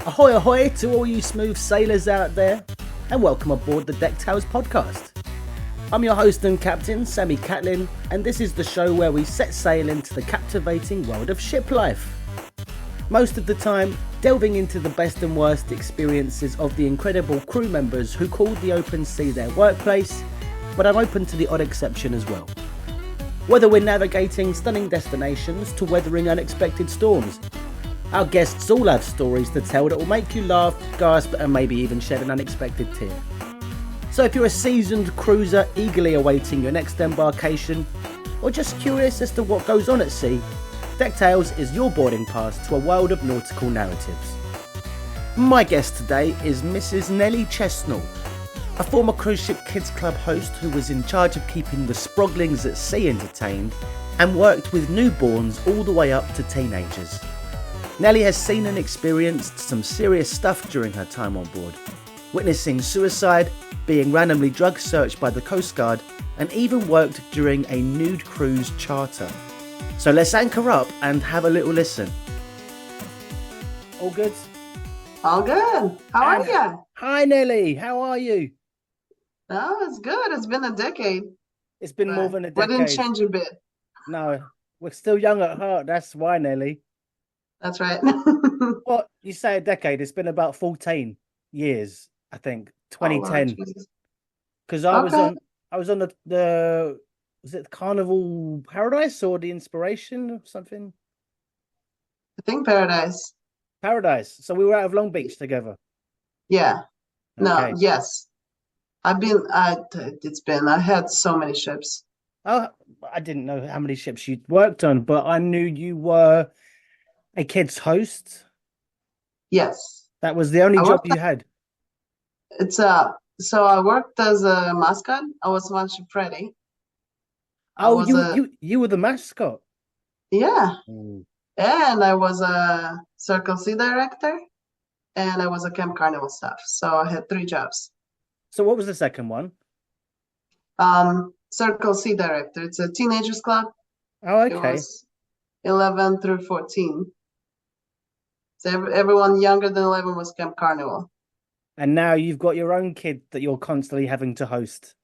Ahoy, ahoy to all you smooth sailors out there, and welcome aboard the Deck Tales podcast. I'm your host and captain, Sammy Catlin, and this is the show where we set sail into the captivating world of ship life. Most of the time, delving into the best and worst experiences of the incredible crew members who called the open sea their workplace, but I'm open to the odd exception as well. Whether we're navigating stunning destinations to weathering unexpected storms, our guests all have stories to tell that will make you laugh, gasp, and maybe even shed an unexpected tear. So if you're a seasoned cruiser eagerly awaiting your next embarkation, or just curious as to what goes on at sea, Deck Tales is your boarding pass to a world of nautical narratives. My guest today is Mrs. Nelly Chesnul, a former cruise ship kids club host who was in charge of keeping the sproglings at sea entertained and worked with newborns all the way up to teenagers. Nelly has seen and experienced some serious stuff during her time on board, witnessing suicide, being randomly drug searched by the Coast Guard, and even worked during a nude cruise charter. So let's anchor up and have a little listen. All good? All good. How are you? Hi Nelly, how are you? Oh, it's good. It's been a decade. It's been more than a decade. We didn't change a bit. No, we're still young at heart, that's why, Nelly. That's right. What you say a decade? It's been about 14 years, I think. 2010. Because I was on the was it Carnival Paradise or the Inspiration or something? I think Paradise. Paradise. So we were out of Long Beach together. Yeah. Okay. No, yes. I had so many ships. Oh, I didn't know how many ships you'd worked on, but I knew you were a kids host. Yes. That was the only job you had. So I worked as a mascot. I was watching Freddie. Oh, you were the mascot. Yeah. Ooh. And I was a Circle C director, and I was a Camp Carnival staff. So I had 3 jobs. So what was the second one? Circle C director. It's a teenagers club. Oh, okay. It was 11 through 14. So everyone younger than 11 was Camp Carnival. And now you've got your own kid that you're constantly having to host.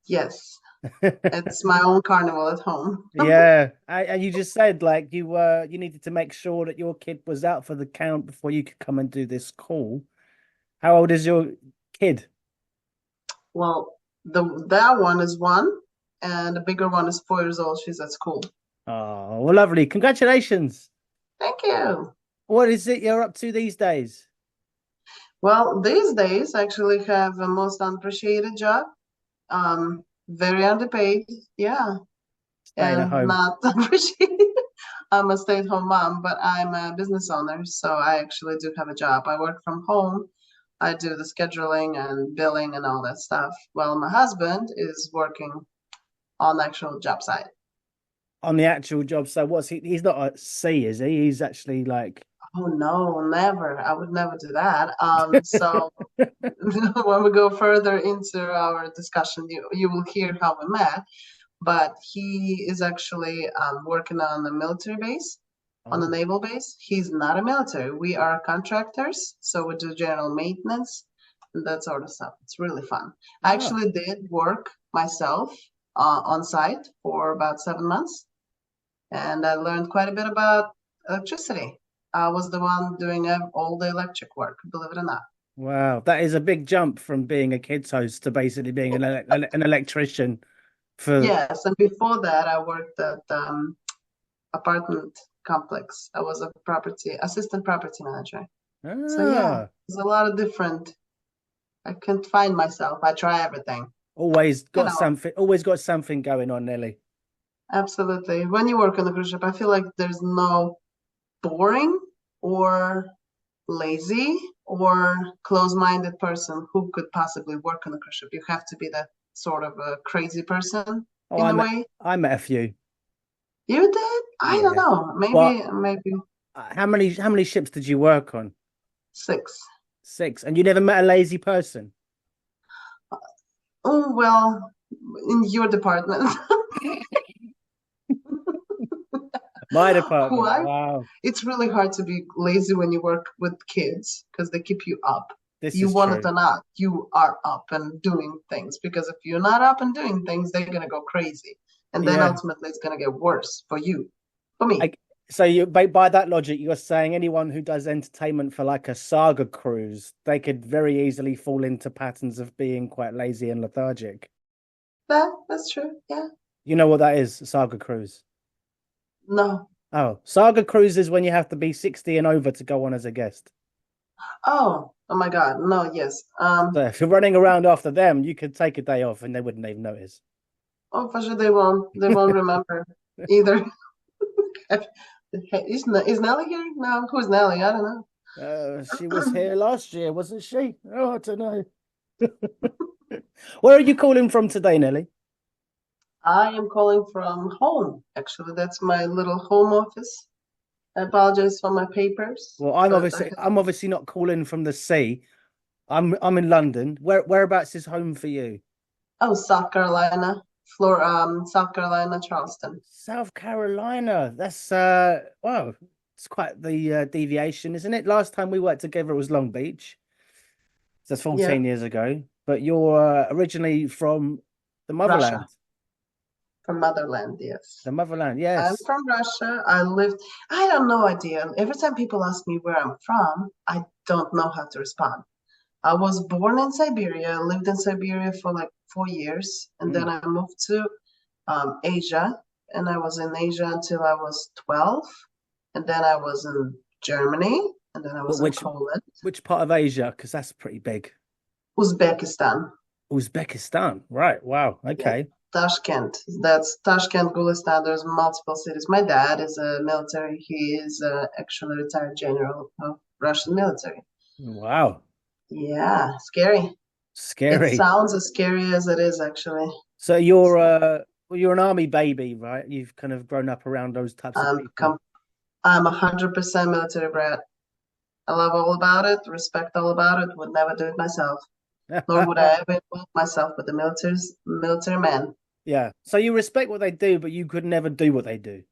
Yes. It's my own carnival at home. Yeah. And you just said like you needed to make sure that your kid was out for the count before you could come and do this call. How old is your kid? Well, that one is 1, and the bigger one is 4 years old. She's at school. Oh, well, lovely. Congratulations. Thank you. What is it you're up to these days? Well, these days I actually have a most unappreciated job. Very underpaid, yeah. Staying at home. Not appreciated. I'm a stay-at-home mom, but I'm a business owner, so I actually do have a job. I work from home. I do the scheduling and billing and all that stuff. Well, my husband is working on the actual job site. On the actual job, so what's he's not at sea, is he? He's actually like... Oh no, never. I would never do that. So when we go further into our discussion, you will hear how we met. But he is actually working on a military base, on a naval base. He's not a military. We are contractors, so we do general maintenance and that sort of stuff. It's really fun. I actually did work myself on site for about 7 months, and I learned quite a bit about electricity. I was the one doing all the electric work, believe it or not. Wow, that is a big jump from being a kids host to basically being an electrician. Yes, and before that, I worked at apartment complex. I was a assistant property manager. So yeah, there's a lot of different. I can't find myself. I try everything. Always got something going on, Nelly. Absolutely. When you work on a cruise ship, I feel like there's no boring or lazy or close-minded person who could possibly work on a cruise ship. You have to be that sort of a crazy person in a way. I met a few. You did? I don't know. Maybe. How many ships did you work on? 6. 6, and you never met a lazy person? Oh well, in your department. My Who department. I Wow, It's really hard to be lazy when you work with kids because they keep you up. this You is want it true. or not, you are up and doing things because if you're not up and doing things, they're gonna go crazy. And then Yeah. ultimately it's gonna get worse for you, for me. I, so you by that logic, you're saying anyone who does entertainment for like a saga cruise, they could very easily fall into patterns of being quite lazy and lethargic. That's true. Yeah. You know what that is, saga cruise? No. Oh, saga cruise is when you have to be 60 and over to go on as a guest. Oh my God. No, yes. So if you're running around after them, you could take a day off and they wouldn't even notice. Oh, for sure they won't remember either. Is Nelly here? No, who's Nelly? I don't She was know. here last year, wasn't she? Oh, I don't know. Where are you calling from today, Nelly? I am calling from home, actually. That's my little home office. I apologize for my papers, Well, I'm but obviously I'm obviously not calling from the sea. I'm in London. Whereabouts is home for you? oh, South Carolina, Charleston. South Carolina. That's wow, it's quite the deviation, isn't it? Last time we worked together it was Long Beach. So that's Yeah, 14 years ago. But you're originally from the Russia, motherland. from motherland, yes. The motherland, I'm yes. from Russia. I have no idea. Every time people ask me where I'm from, I don't know how to respond. I was born in Siberia, lived in Siberia for like 4 years, and then Mm. I moved to Asia, and I was in Asia until I was 12, and then I was in Germany, and then I But was in Poland, which part of Asia? Because that's pretty big. Uzbekistan, Uzbekistan. Right. Wow. yeah, Okay. Tashkent. That's Tashkent, Gulistan. There's multiple cities. My dad is a military. He is actually a retired general of Russian military. Wow. Yeah, scary. It Scary. sounds as scary as it is, actually. So you're So well, you're an army baby, right? You've kind of grown up around those types of I'm people. com I'm 100% military brat. I love all about it, respect all about it, would never do it myself. Nor would I ever involve myself with the military man. Yeah. So you respect what they do, but you could never do what they do.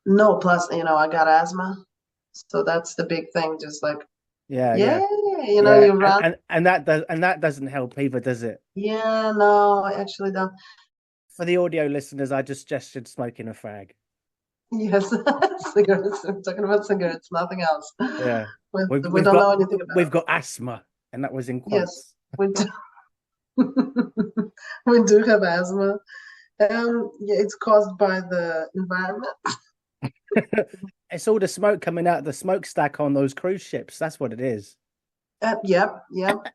No, plus, I got asthma. So that's the big thing. Just like, Yeah, yeah, yeah. Yeah. you run. And that doesn't help either, does it? Yeah, no, I actually don't. For the audio listeners, I just gestured smoking a fag. Yes, cigarettes. I'm talking about cigarettes, nothing else. Yeah. We don't know anything We've about. got asthma, and that was in Yes, quotes. we do. We do have asthma. Yeah, it's caused by the environment. It's all the smoke coming out of the smokestack on those cruise ships. That's what it is. Yep.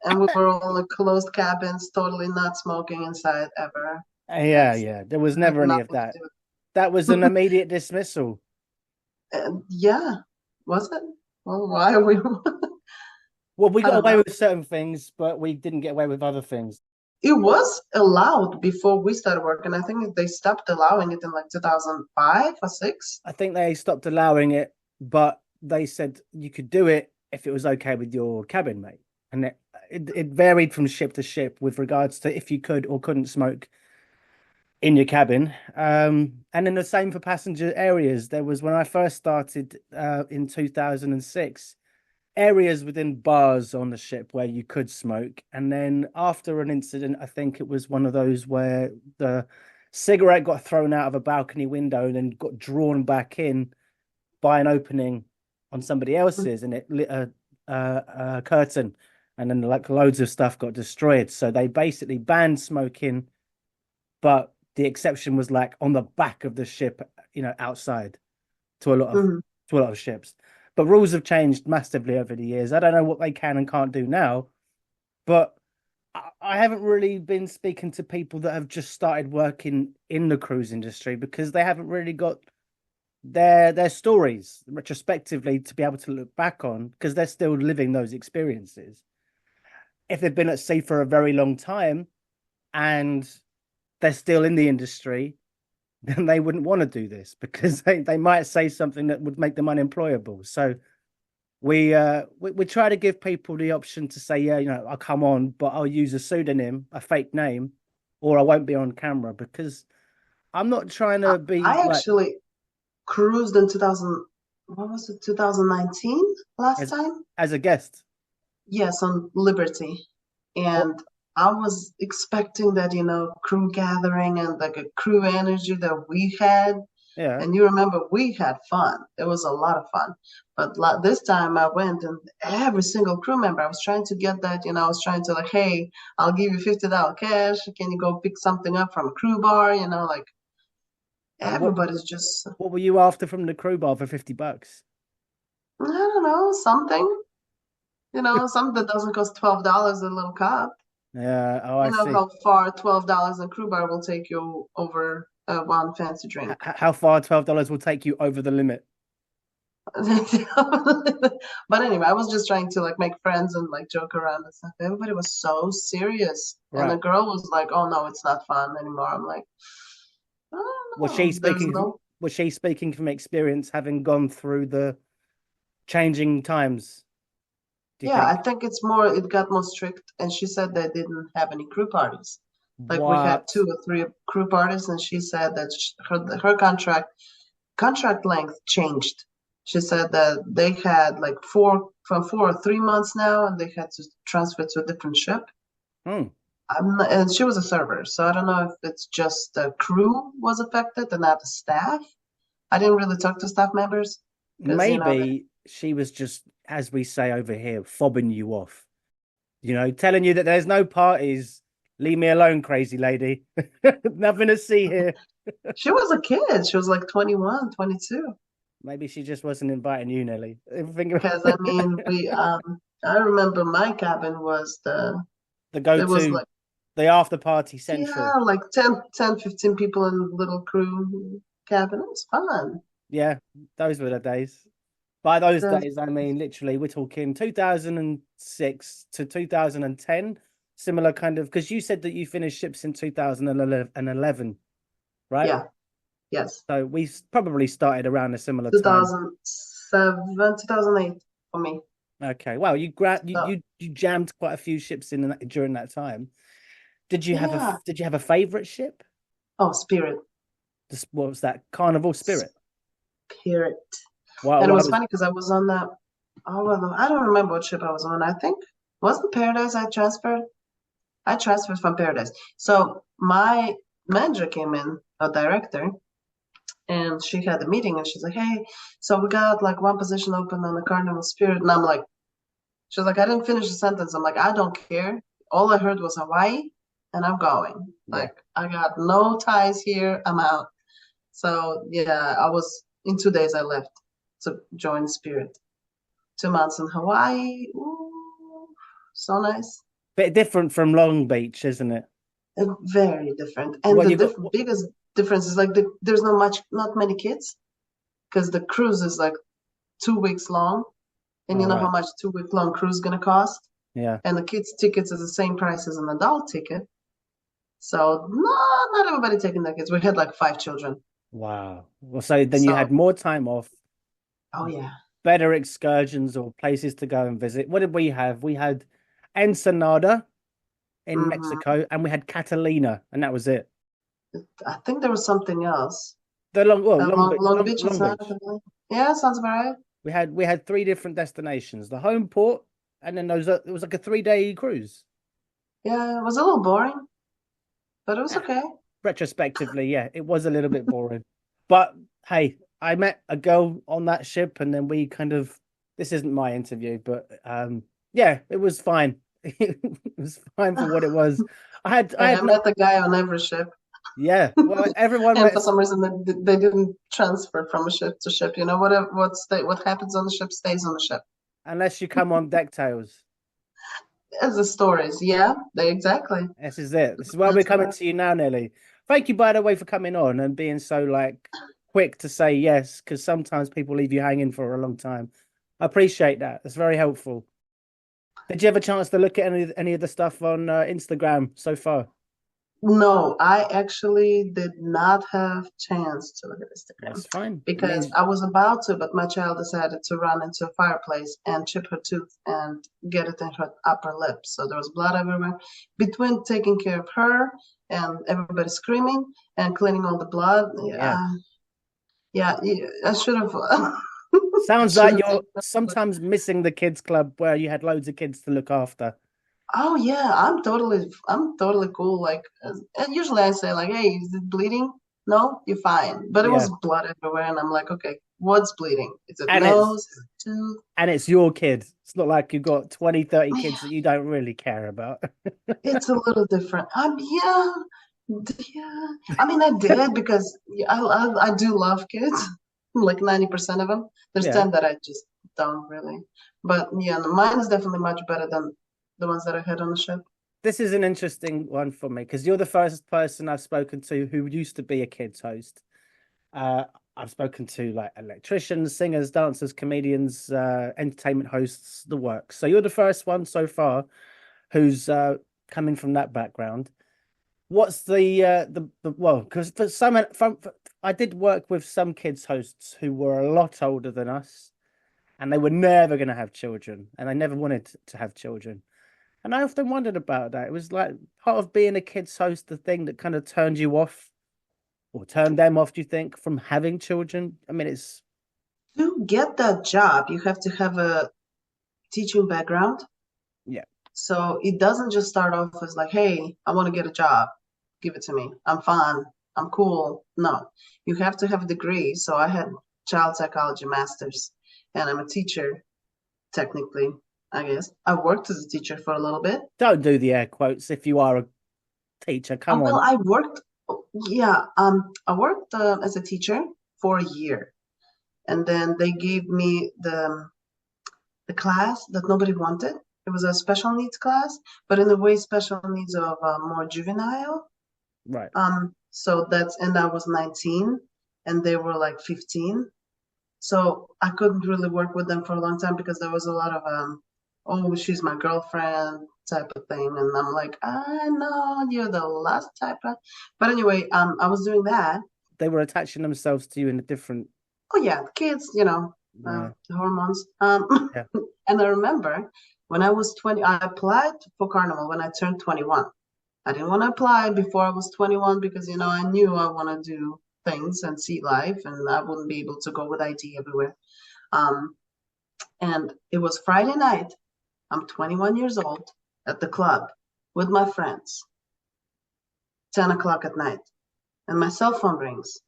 And we were all in closed cabins, totally not smoking inside ever. Yeah, That's yeah. There was had never any of nothing to that. do with That was an immediate dismissal. yeah, was it? Well, why are we? Well, we I got don't away know. with certain things, but we didn't get away with other things. It was allowed before we started working. I think they stopped allowing it in like 2005 or six. I think they stopped allowing it, but they said you could do it if it was okay with your cabin mate. And it varied from ship to ship with regards to if you could or couldn't smoke in your cabin. And then the same for passenger areas. There was when I first started in 2006, areas within bars on the ship where you could smoke. And then after an incident, I think it was one of those where the cigarette got thrown out of a balcony window and then got drawn back in by an opening on somebody else's, and it lit a curtain, and then like loads of stuff got destroyed. So they basically banned smoking, but the exception was like on the back of the ship, outside to a lot of Mhm. ships. But rules have changed massively over the years. I don't know what they can and can't do now, but I haven't really been speaking to people that have just started working in the cruise industry because they haven't really got their stories retrospectively to be able to look back on because they're still living those experiences. If they've been at sea for a very long time and they're still in the industry, then they wouldn't want to do this because they might say something that would make them unemployable. So we try to give people the option to say, yeah, I'll come on, but I'll use a pseudonym, a fake name, or I won't be on camera because I'm not trying I to be I like, actually cruised in 2000, what was it, 2019 last as time? as a guest? Yes, on Liberty. What? And I was expecting that, crew gathering and like a crew energy that we had. Yeah. And you remember we had fun. It was a lot of fun. But this time I went and every single crew member, I was trying to get that, I was trying to like, hey, I'll give you $50 cash. Can you go pick something up from a crew bar? Like And what everybody's just, what were you after from the crew bar for $50? I don't know, something, something that doesn't cost $12 a little cup. Yeah. Oh, I You know see. how far $12 in crew bar will take you over one fancy drink. How far $12 will take you over the limit? But anyway, I was just trying to like make friends and like joke around and stuff. Everybody was so serious. And the Right. girl was like, oh no, it's not fun anymore. I'm like, I Was don't she know. There's speaking from, no, was she speaking from experience, having gone through the changing times, do you yeah, I think? think it got more strict. And she said they didn't have any crew parties. Like we had What? 2 or 3 crew parties, and she said that her contract length changed. She said that they had like 4 or 3 months now, and they had to transfer to a different ship. Hmm. And she was a server, so I don't know if it's just the crew was affected and not the staff. I didn't really talk to staff members because Maybe she was just, as we say over here, fobbing you off, telling you that there's no parties. Leave me alone, crazy lady. Nothing to see here. she was a kid. She was like 21, 22. Maybe she just wasn't inviting you, Nelly. Because I mean, I remember my cabin was The it was go-to, like, the after party central. yeah, like 10, 15 people in little crew cabin. It was fun. Yeah, those were the days. By those The, days, I mean literally, we're talking 2006 to 2010, similar kind of, because you said that you finished ships in 2011, right? yeah, yes. So we probably started around a similar time. 2007, 2008 for me. Okay, well, So, you jammed quite a few ships in during that time. yeah. Did you have a favorite ship? Oh, Spirit. What was that? Carnival Spirit. Spirit. Well, And it I was was funny because I was on that. Oh, well, I don't remember what ship I was on. I think wasn't Paradise I transferred. I transferred from Paradise. So my manager came in, a director, and she had a meeting, and she's like, "Hey, so we got like one position open on the Carnival Spirit," and I'm like, she's like, "I didn't finish the sentence." I'm like, "I don't care. All I heard was Hawaii, and I'm going. yeah. Like, I got no ties here. I'm out." So yeah, I was in 2 days. I left to join Spirit. 2 months in Hawaii. Ooh, so nice. Bit different from Long Beach, isn't it? Very different. And Well, the you got biggest difference is like there's not many kids because the cruise is like 2 weeks long, and you all know how right. much 2 week long cruise is gonna cost. Yeah. And the kids' tickets is the same price as an adult ticket. So not everybody taking their kids. We had like 5 children. Wow. Well, so then you So had more time off, oh yeah. better excursions or places to go and visit. What did we have? We had Ensenada in Hmm. Mexico, and we had Catalina, and that was it. I think there was something else. The long, well, Long Beach Long is not. Beach. Yeah, sounds about right. We had three different destinations: the home port, and then it was like a 3 day cruise. Yeah, it was a little boring, but it was Ah, okay. retrospectively, yeah, it was a little bit boring, but hey, I met a girl on that ship, and then we kind of. This isn't my interview, but yeah, it was fine. It was fine for what it was. I Hey, had I no, met the guy on every ship. yeah. Well, everyone And for met, some reason they didn't transfer from a ship to ship. What happens on the ship stays on the ship. unless you come on deck tails. As the stories, yeah, they exactly. This is it. This is why we're That's coming right. to you now, Nelly. Thank you, by the way, for coming on and being so like quick to say yes, because sometimes people leave you hanging for a long time. I appreciate that. It's very helpful. Did you have a chance to look at any of the stuff on Instagram so far? No, I actually did not have chance to look at Instagram That's fine. It because means I was about to, but my child decided to run into a fireplace and chip her tooth and get it in her upper lip. So there was blood everywhere. Between taking care of her and everybody screaming and cleaning all the blood, yeah. yeah, Yeah, I should have. Sounds should like have you're taken that. sometimes missing the kids club where you had loads of kids to look after. Oh yeah, I'm totally cool. Like, and usually I say like, "Hey, is it bleeding?" No, you're fine. But it Yeah. was blood everywhere, and I'm like, "Okay, what's bleeding? Is it And it's nose? Is it tooth?" and it's your kid. It's not like you've got 20, 30 kids that you don't really care about. It's a little different. Yeah, yeah. I mean, I did because yeah, I do love kids, like 90% of them. There's Yeah. 10 that I just don't really. But yeah, no, mine is definitely much better than the ones that I had on the ship. This is an interesting one for me because you're the first person I've spoken to who used to be a kids host. Uh, I've spoken to like electricians, singers, dancers, comedians, entertainment hosts, the works. So you're the first one so far who's coming from that background. What's the well? Because for I did work with some kids hosts who were a lot older than us, and they were never going to have children, and they never wanted to have children. And I often wondered about that. It was like part of being a kids host, the thing that kind of turned you off or turned them off, do you think, from having children? I mean, it's To get that job, you have to have a teaching background. yeah, So it doesn't just start off as like, hey, I want to get a job. Give it to me. I'm fun. I'm cool. No, you have to have a degree. So I had child psychology masters and I'm a teacher, technically, I guess. I worked as a teacher for a little bit. don't do the air quotes if you are a teacher. Come Well, on. I worked, yeah, I worked as a teacher for a year. And then they gave me the class that nobody wanted. It was a special needs class, but in a way, special needs of more juvenile. Right. So that's, and I was 19 and they were like 15. So I couldn't really work with them for a long time because there was a lot of, oh, she's my girlfriend type of thing. And I'm like, I know you're the last type of, but anyway, I was doing that. They were attaching themselves to you in a different Oh yeah, kids, the hormones. yeah. And I remember when I was 20, I applied for Carnival when I turned 21. I didn't want to apply before I was 21 because, I knew I want to do things and see life and I wouldn't be able to go with ID everywhere. Um, and it was Friday night. I'm 21 years old at the club with my friends, 10 o'clock at night, and my cell phone rings.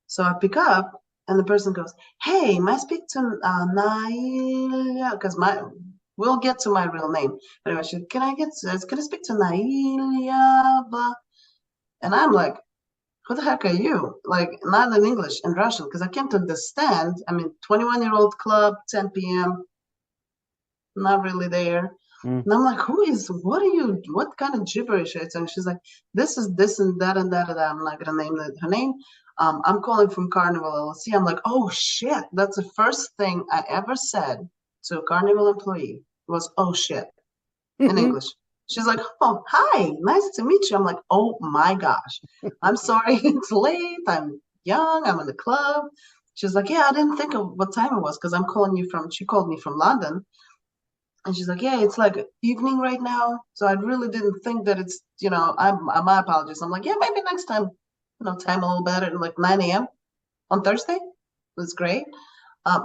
So I pick up and the person goes, "Hey, may I speak to Naila?" Because we'll get to my real name. But anyway, can I speak to Naila? Blah. And I'm like, who the heck are you? Like, not in English, in Russian, because I can't understand. I mean, 21-year-old club, 10 p.m., not really there. Mm. And I'm like, what kind of gibberish are you saying? She's like, this is this and that and that and that. I'm not going to name her name. I'm calling from Carnival LLC. I'm like, oh shit. That's the first thing I ever said to a Carnival employee was, oh shit, in English. She's like, oh, hi, nice to meet you. I'm like, oh my gosh. I'm sorry it's late. I'm young. I'm in the club. She's like, yeah, I didn't think of what time it was because she called me from London. And she's like, yeah, it's like evening right now. So I really didn't think that it's, my apologies. I'm like, yeah, maybe next time, time a little better, like 9 a.m. on Thursday. It was great. Um,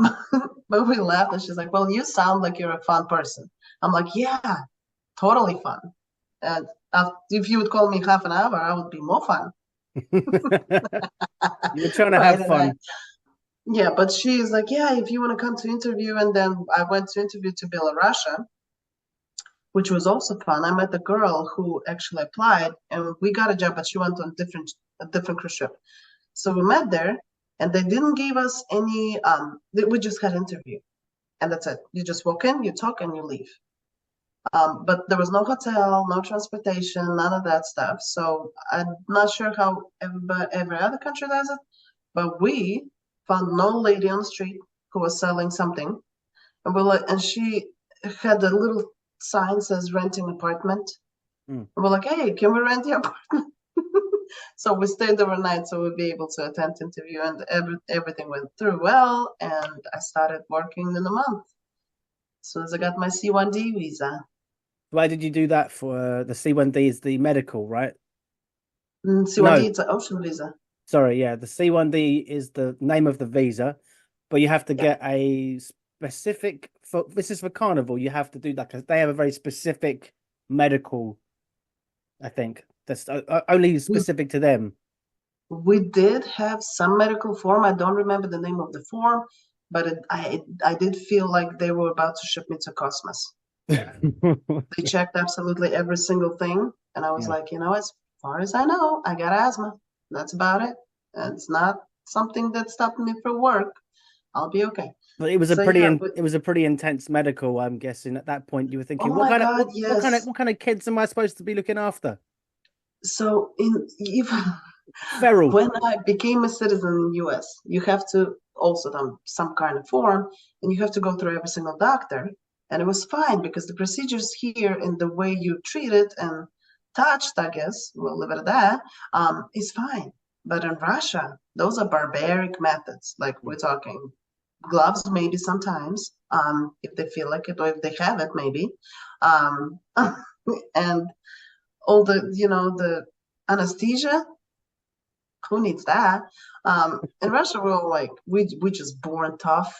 but we laughed and she's like, well, you sound like you're a fun person. I'm like, yeah, totally fun. And if you would call me half an hour, I would be more fun. You were trying to Right. have fun. Yeah, but she's like, yeah, if you want to come to interview. And then I went to interview to Belarus, which was also fun. I met the girl who actually applied and we got a job, but she went on a different cruise ship. So we met there and they didn't give us any, we just had an interview and that's it. You just walk in, you talk and you leave. But there was no hotel, no transportation, none of that stuff. So I'm not sure how every other country does it, but we found no lady on the street who was selling something. And she had a little sign says renting apartment. Mm. And we're like, hey, can we rent the apartment? So we stayed overnight so we'd be able to attend the interview and everything went through well. And I started working in a month as soon as I got my C1D visa. Why did you do that for the C1D is the medical, right? And C1D, No. it's an ocean visa. Sorry, yeah, the C1D is the name of the visa, but you have to Yeah. get a specific for this is for Carnival. You have to do that because they have a very specific medical, I think, that's only We specific to them. we did have some medical form. I don't remember the name of the form, but I did feel like they were about to ship me to Cosmos. They checked absolutely every single thing, and I was Yeah, like, as far as I know, I got asthma. That's about it. And it's not something that stopped me from work. I'll be okay. but it was a So yeah, but it was a pretty intense medical. I'm guessing at that point you were thinking, oh my God, what yes. kind of kids am I supposed to be looking after? So in even Feral. when I became a citizen in the US, you have to also done some kind of form and you have to go through every single doctor. And it was fine because the procedures here and the way you treat it and touched, I guess, we'll leave it at that, is fine. But in Russia, those are barbaric methods. Like we're talking gloves, maybe sometimes, if they feel like it or if they have it, maybe. Um, and all the anesthesia, who needs that? In Russia, we're all like, we just born tough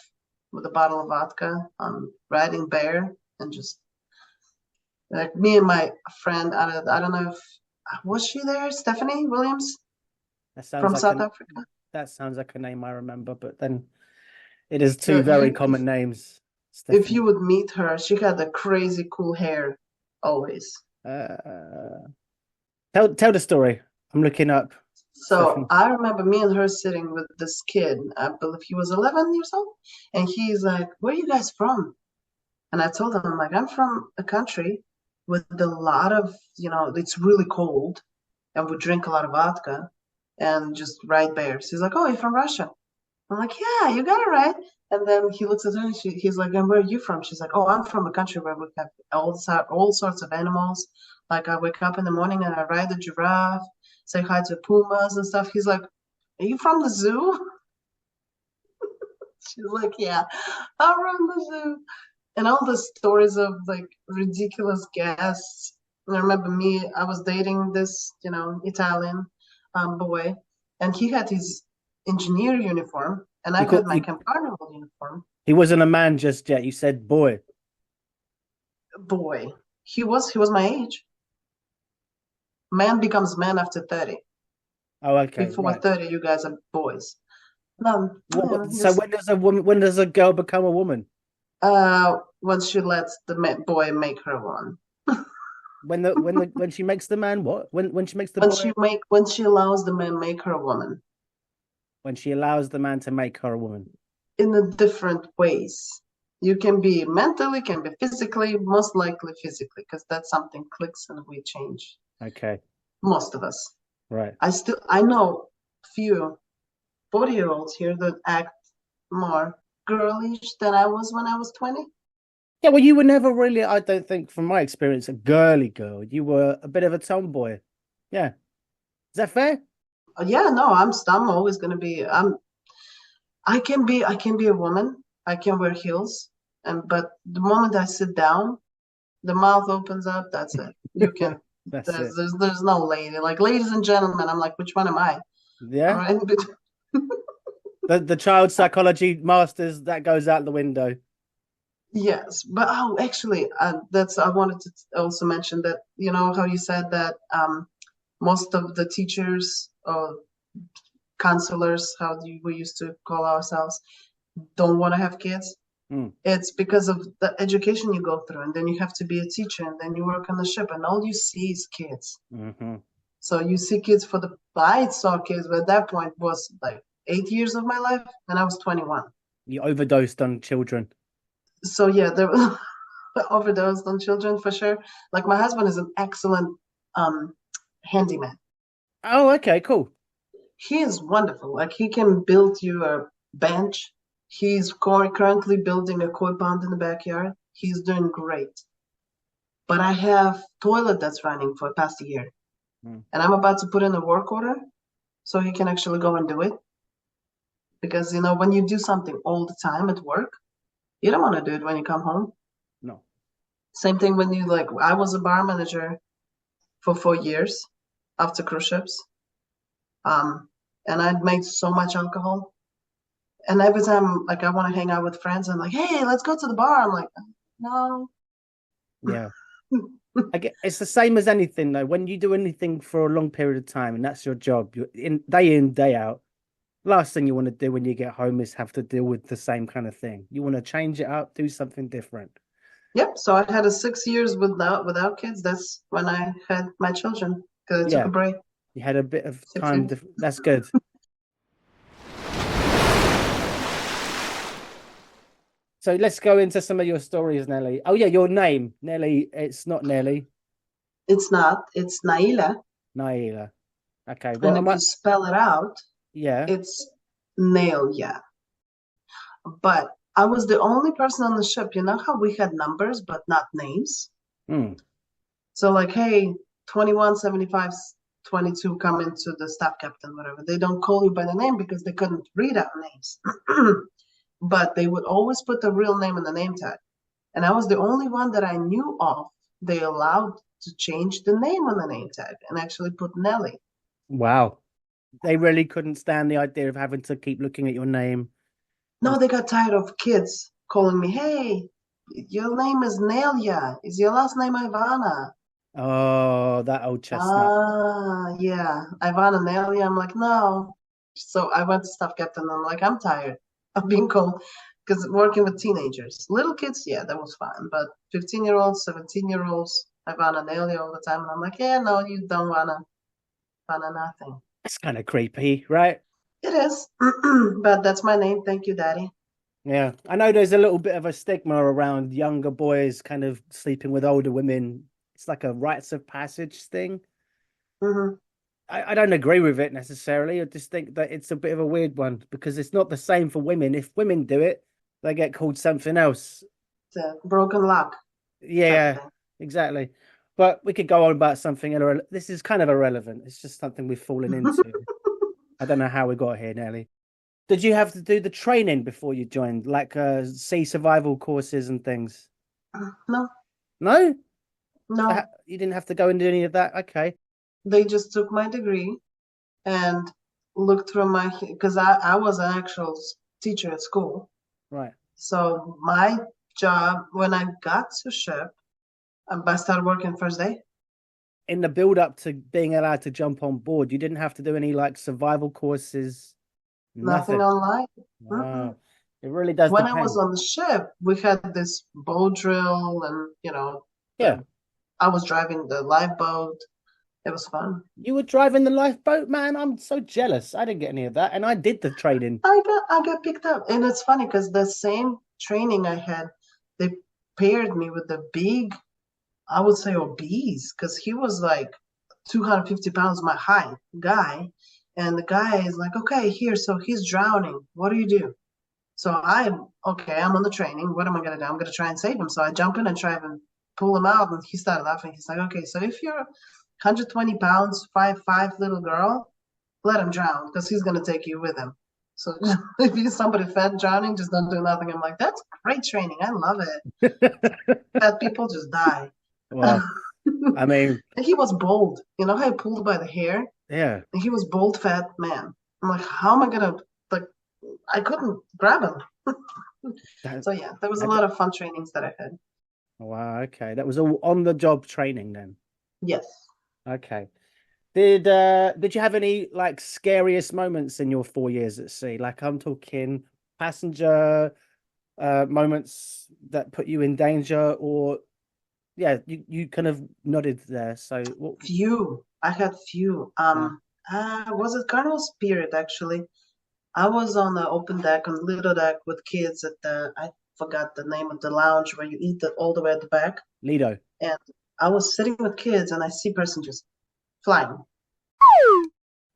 with a bottle of vodka, riding bear, and just like me and my friend. I don't know if was she there, Stephanie Williams That sounds from like South an Africa. that sounds like a name I remember, but then it is two So very you, common names, if Stephanie. you would meet her, she had the crazy cool hair always. Uh, tell the story. I'm looking up So Stephanie. I remember me and her sitting with this kid. I believe he was 11 years old, and he's like, "Where are you guys from?" And I told him, like, I'm from a country with a lot of, it's really cold and we drink a lot of vodka and just ride bears. He's like, oh, you're from Russia. I'm like, yeah, you got it right. And then he looks at her and he's like, and where are you from? She's like, oh, I'm from a country where we have all sorts of animals. Like I wake up in the morning and I ride a giraffe, say hi to pumas and stuff. He's like, are you from the zoo? She's like, yeah, I'm from the zoo. And all the stories of like ridiculous guests. And I remember me, I was dating this, Italian boy, and he had his engineer uniform, and I You had call my Camp Carnival uniform. he wasn't a man just yet. You said boy. Boy, he was my age. Man becomes man after 30. Oh, okay, Before right. 30, you guys are boys. No, So just when does a girl become a woman? once she lets the boy make her one. When she makes the man what? When she makes the When boy she make when she allows the man make her a woman. when she allows the man to make her a woman. In a different ways. You can be mentally, can be physically, most likely physically, because that's something clicks and we change. Okay, Most of us. right. I know few 40-year-olds here that act more girlish than I was when I was 20. Yeah, well, you were never really, I don't think, from my experience, a girly girl. You were a bit of a tomboy. Yeah. Is that fair? Yeah, no, I'm always gonna be I can be a woman. I can wear heels, but the moment I sit down, the mouth opens up, that's it. You can That's there's it. there's there's no lady. Like ladies and gentlemen, I'm like, which one am I? I'm Yeah. right in between. The child psychology masters, that goes out the window. Yes, but oh, actually, that's I wanted to also mention that how you said that most of the teachers or counselors, we used to call ourselves, don't want to have kids. Mm, It's because of the education you go through, and then you have to be a teacher, and then you work on the ship, and all you see is kids. hmm So you see kids for the I saw kids, but at that point was like 8 years of my life, and I was 21. You overdosed on children. So yeah, there was overdosed on children for sure. Like my husband is an excellent um handyman. Oh, okay, cool. He is wonderful. Like he can build you a bench. He's currently building a koi pond in the backyard. He's doing great. But I have toilet that's running for past a year, Mm. and I'm about to put in a work order so he can actually go and do it. Because when you do something all the time at work, you don't want to do it when you come home. No. Same thing when I was a bar manager for 4 years after cruise ships. Um, and I'd make so much alcohol. And every time, like, I want to hang out with friends, I'm like, hey, let's go to the bar. I'm like, no. Yeah. I get it's the same as anything though. When you do anything for a long period of time and that's your job, you're in, day out. Last thing you want to do when you get home is have to deal with the same kind of thing. You want to change it up, do something different. Yep. So I had a 6 years without kids. That's when I had my children because I took a Yeah, break. you had a bit of Six time years. to, that's good. So let's go into some of your stories, Nelly. Oh yeah, your name, Nelly. It's not Nelly, It's not. It's Naila, Naila. Okay, and what if am I? you spell it out, Yeah. it's Nail. Yeah. But I was the only person on the ship. You know how we had numbers but not names? Hmm. So like, hey, 21, 75, 22 come into the staff captain, whatever. They don't call you by the name because they couldn't read out names. But they would always put the real name in the name tag. And I was the only one that I knew of. They allowed to change the name on the name tag and actually put Nelly. Wow. They really couldn't stand the idea of having to keep looking at your name. And No, they got tired of kids calling me, hey, your name is Nelia. Is your last name Ivana? oh, that old chestnut. Yeah, Ivana Nelly. I'm like, no. So I went to staff captain. I'm like, I'm tired of being called because working with teenagers, little kids, yeah, that was fine. But 15-year-olds, 17-year-olds, Ivana Nelly all the time. And I'm like, yeah, no, you don't wanna nothing. That's kind of creepy, right? It is, but that's my name. Thank you, Daddy. Yeah. I know there's a little bit of a stigma around younger boys kind of sleeping with older women. It's like a rites of passage thing. Hmm. I don't agree with it necessarily. I just think that it's a bit of a weird one because it's not the same for women. If women do it, they get called something else. It's a broken lock type of Yeah, thing. exactly. But we could go on about something. This is kind of irrelevant. It's just something we've fallen into. I don't know how we got here, Nelly. Did you have to do the training before you joined, like sea survival courses and things? No, No? no. You didn't have to go and do any of that? Okay, They just took my degree and looked through my because I was an actual teacher at school. right. So my job when I got to ship, I started working first day. In the build up to being allowed to jump on board, you didn't have to do any like survival courses, Nothing nothing. online. Mm-mm. Wow. It really does When I was depend. on the ship, we had this boat drill, and Yeah. I was driving the lifeboat. It was fun. You were driving the lifeboat, man. I'm so jealous. I didn't get any of that. And I did the training. I got picked up, and it's funny because the same training I had, they paired me with the big, I would say obese, because he was like 250 pounds my height guy. And the guy is like, okay, here, so he's drowning. What do you do? So I'm on the training. What am I gonna do? I'm gonna try and save him. So I jump in and try and pull him out, and he started laughing. He's like, okay, so if you're 120 pounds, 5'5" little girl, let him drown because he's gonna take you with him. So if you're somebody fat drowning, just don't do nothing. I'm like, that's great training. I love it. Fat people just die. Well, I mean, And he was bold. You know how he pulled by the hair? yeah. And he was bold, fat man. I'm like, how am I gonna like? I couldn't grab him. That, So yeah, there was a that, lot of fun trainings that I had. wow, okay. That was all on the job training then. Yes. Okay. Did you have any like scariest moments in your 4 years at sea? Like I'm talking passenger moments that put you in danger or yeah, you kind of nodded there. So what Few. I had few. yeah. Was it Carnival Spirit actually? I was on the open deck, on little deck with kids at I forgot the name of the lounge where you eat all the way at the back. Lido. And I was sitting with kids and I see person just flying.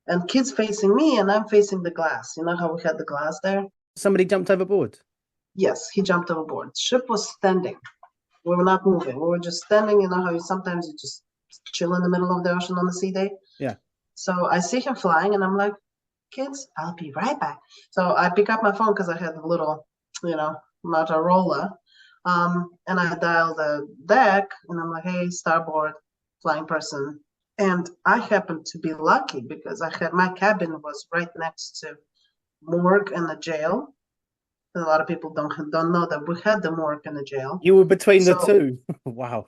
And kids facing me and I'm facing the glass. You know how we had the glass there? Somebody jumped overboard. Yes, he jumped overboard. Ship was standing. We were not moving. We were just standing. You know how sometimes you just chill in the middle of the ocean on the sea day? Yeah. So I see him flying and I'm like, kids, I'll be right back. So I pick up my phone because I had a little, Motorola. And I dial the deck and I'm like, hey, starboard, flying person, And I happened to be lucky because I had my cabin was right next to morgue and a jail. And a lot of people don't know that we had the morgue and the jail. You were between the So two. Wow.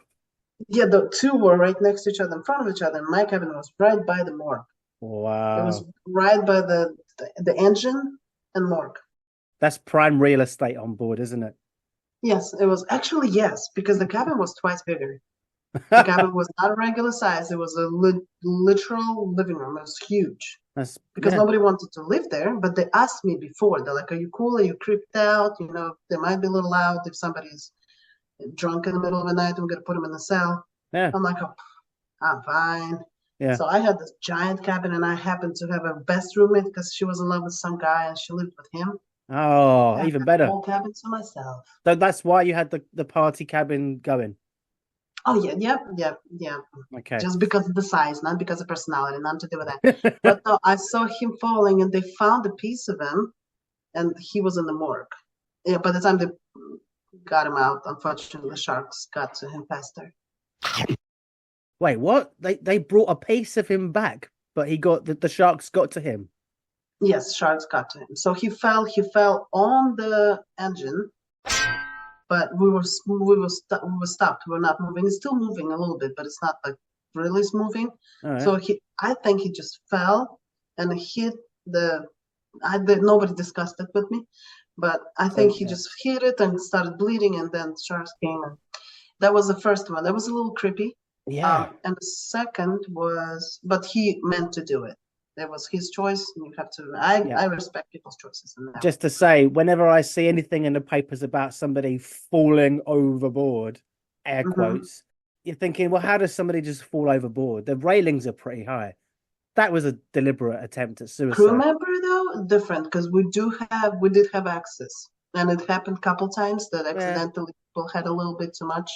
yeah, the two were right next to each other, in front of each other. And my cabin was right by the morgue. It was Wow. right by the engine and morgue. That's prime real estate on board, isn't it? Yes, it was actually yes, because the cabin was twice bigger. The cabin was not a regular size. It was a literal living room. It was huge That's because yeah. nobody wanted to live there. But they asked me before. They're like, "Are you cool? Are you creeped out? You know, they might be a little loud if somebody's drunk in the middle of the night. We're gonna put them in the cell." Yeah. I'm like, "Oh, I'm fine." Yeah. So I had this giant cabin, and I happened to have a best roommate because she was in love with some guy, and she lived with him. Oh, I had even the better. whole cabin to myself. So that's why you had the party cabin going. Oh yeah, yep, yep, yep. Okay. Just because of the size, not because of personality, nothing to do with that. But no, I saw him falling, and they found a piece of him, and he was in the morgue. Yeah, by the time they got him out, unfortunately, the sharks got to him faster. Wait, what? They brought a piece of him back, but the sharks got to him. Yes, sharks got to him. So he fell on the engine, but we were stopped. We were not moving. It's still moving a little bit, but it's not like really moving. All right. So I think he just fell and hit nobody discussed it with me, but I think he just hit it and started bleeding, and then sharks came, and that was the first one. That was a little creepy. Yeah. And the second was, but he meant to do it. That was his choice. And you have to. Yeah. I respect people's choices in that. Just to say, whenever I see anything in the papers about somebody falling overboard, air quotes, you're thinking, well, how does somebody just fall overboard? The railings are pretty high. That was a deliberate attempt at suicide. Crew member though, different because we did have access, and it happened a couple times that accidentally people had a little bit too much.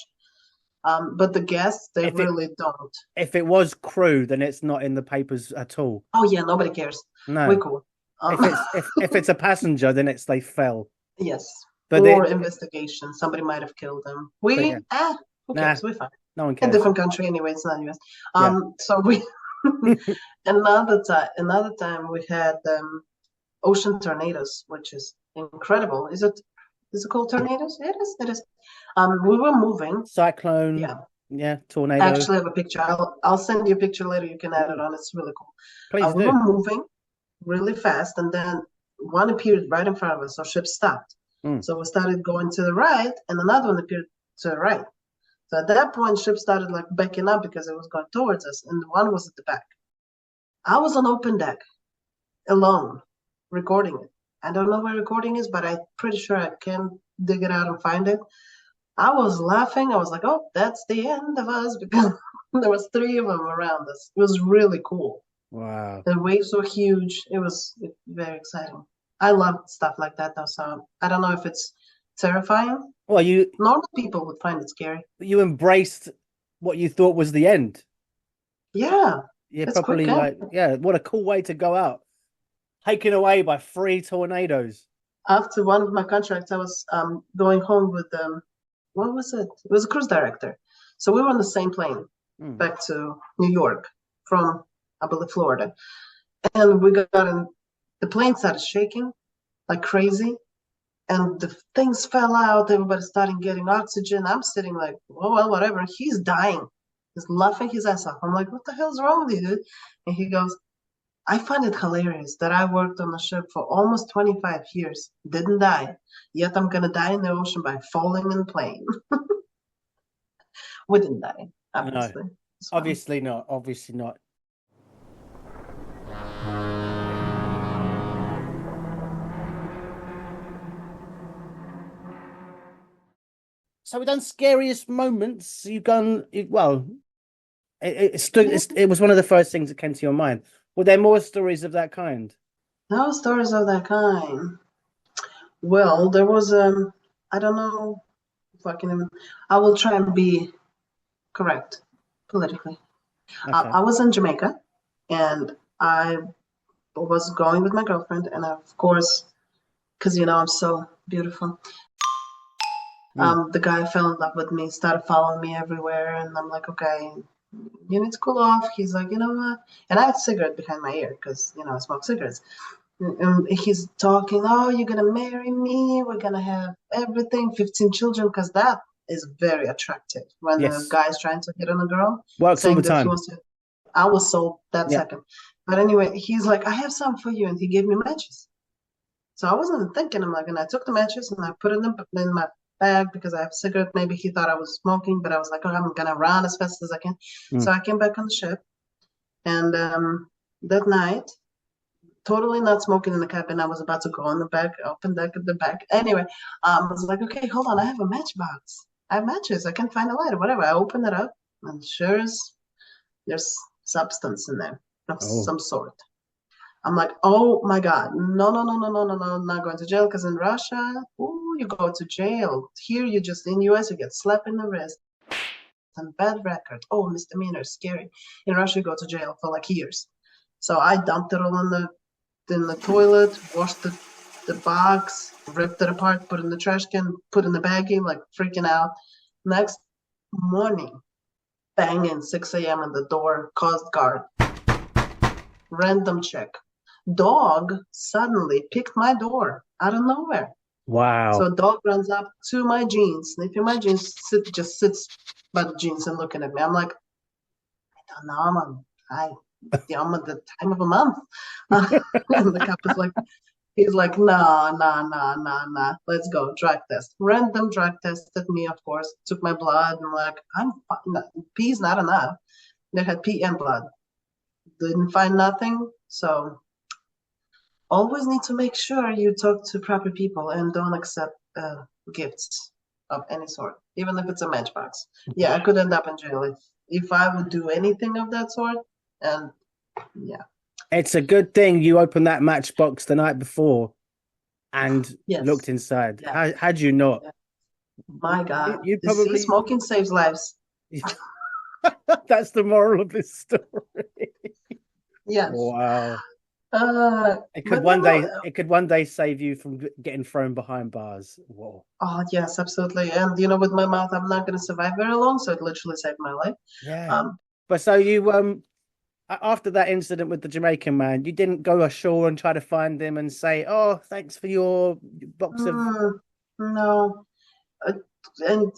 But the guests, they really don't. If it was crew, then it's not in the papers at all. Oh yeah, nobody cares. No, we're cool. If it's a passenger, then it's they fell. Yes, but or investigation. Somebody might have killed them. Who cares? We're fine. No one cares. In a different country anyway. It's not US. So we another time we had ocean tornadoes, which is incredible. Is it called tornadoes? It is. We were moving. Cyclone. Yeah, tornado. I actually have a picture. I'll send you a picture later. You can add it on. It's really cool. Please do. We were moving really fast, and then one appeared right in front of us, so ship stopped. So we started going to the right, and another one appeared to the right. So at that point, ship started like backing up because it was going towards us, and one was at the back. I was on open deck, alone, recording it. I don't know where recording is, but I'm pretty sure I can dig it out and find it. I was laughing. I was like, "Oh, that's the end of us," because there was 3 of them around us. It was really cool. Wow. The waves were huge. It was very exciting. I love stuff like that, though. So I don't know if it's terrifying. Well, normal people would find it scary. You embraced what you thought was the end. Yeah. Yeah, probably what a cool way to go out. Taken away by 3 tornadoes. After one of my contracts, I was going home with what was it? It was a cruise director. So we were on the same plane back to New York from, I believe, Florida. And we got in, the plane started shaking like crazy. And the things fell out. Everybody started getting oxygen. I'm sitting like, oh, well, whatever. He's dying. He's laughing his ass off. I'm like, what the hell's wrong with you, dude? And he goes, I find it hilarious that I worked on the ship for almost 25 years, didn't die, yet I'm going to die in the ocean by falling in a plane. We didn't die, obviously. No, obviously not. Obviously not. So we've done scariest moments. You've gone, well, it was one of the first things that came to your mind. Were there more stories of that kind? No stories of that kind. Well, there was I don't know if I can even, I will try and be correct politically. Okay. I was in Jamaica, and I was going with my girlfriend, and of course, because I'm so beautiful, the guy fell in love with me, started following me everywhere, and I'm like, okay, you need to cool off. He's like, you know what? And I had a cigarette behind my ear because, I smoke cigarettes. And he's talking, oh, you're going to marry me. We're going to have everything, 15 children, because that is very attractive when a Yes. guy's trying to hit on a girl, Works all the saying that he time. wants to. I was sold that Yeah. second. But anyway, he's like, I have some for you. And he gave me matches. So I wasn't even thinking. I'm like, and I took the matches and I put it in my bag because I have a cigarette. Maybe he thought I was smoking, but I was like, oh, I'm gonna run as fast as I can. Mm. So I came back on the ship, and that night, totally not smoking in the cabin. I was about to go in the back, open deck at the back. Anyway, I was like, okay, hold on, I have a matchbox. I have matches. I can find a lighter, whatever. I open it up, and sure as there's substance in there of Oh, some sort. I'm like, oh my God, no, no, no, no, no, no, no, I'm not going to jail because in Russia, ooh, you go to jail. Here, you just in US, you get slapped in the wrist and bad record. Oh, misdemeanor, scary. In Russia, you go to jail for like years. So I dumped it all in the toilet, washed the box, ripped it apart, put it in the trash can, put it in the baggie, like freaking out. Next morning, banging 6 a.m. on the door, Coast Guard, random check. Dog suddenly picked my door out of nowhere. So wow. a dog runs up to my jeans, sniffing my jeans, just sits by the jeans and looking at me. I'm like, I don't know, I'm at the time of a month. And the cop is like, he's like, no, no, no, no, no, let's go, drug test. Random drug tested me, of course, took my blood. I'm like, I'm fine. Pee's not enough. They had pee and blood. Didn't find nothing. So always need to make sure you talk to proper people and don't accept gifts of any sort, even if it's a matchbox. Yeah, I could end up in jail if I would do anything of that sort. And yeah, It's a good thing you opened that matchbox the night before and looked yes, inside. yeah, How had you not? yeah. My God, You you see, probably smoking saves lives. that's the moral of this story. Yes, Wow. but no, It could one day save you from getting thrown behind bars. Whoa. oh yes, absolutely. And with my mouth, I'm not going to survive very long, so it literally saved my life. Yeah. Um, But so you after that incident with the Jamaican man, you didn't go ashore and try to find him and say, "Oh, thanks for your box of." mm, no. Uh, and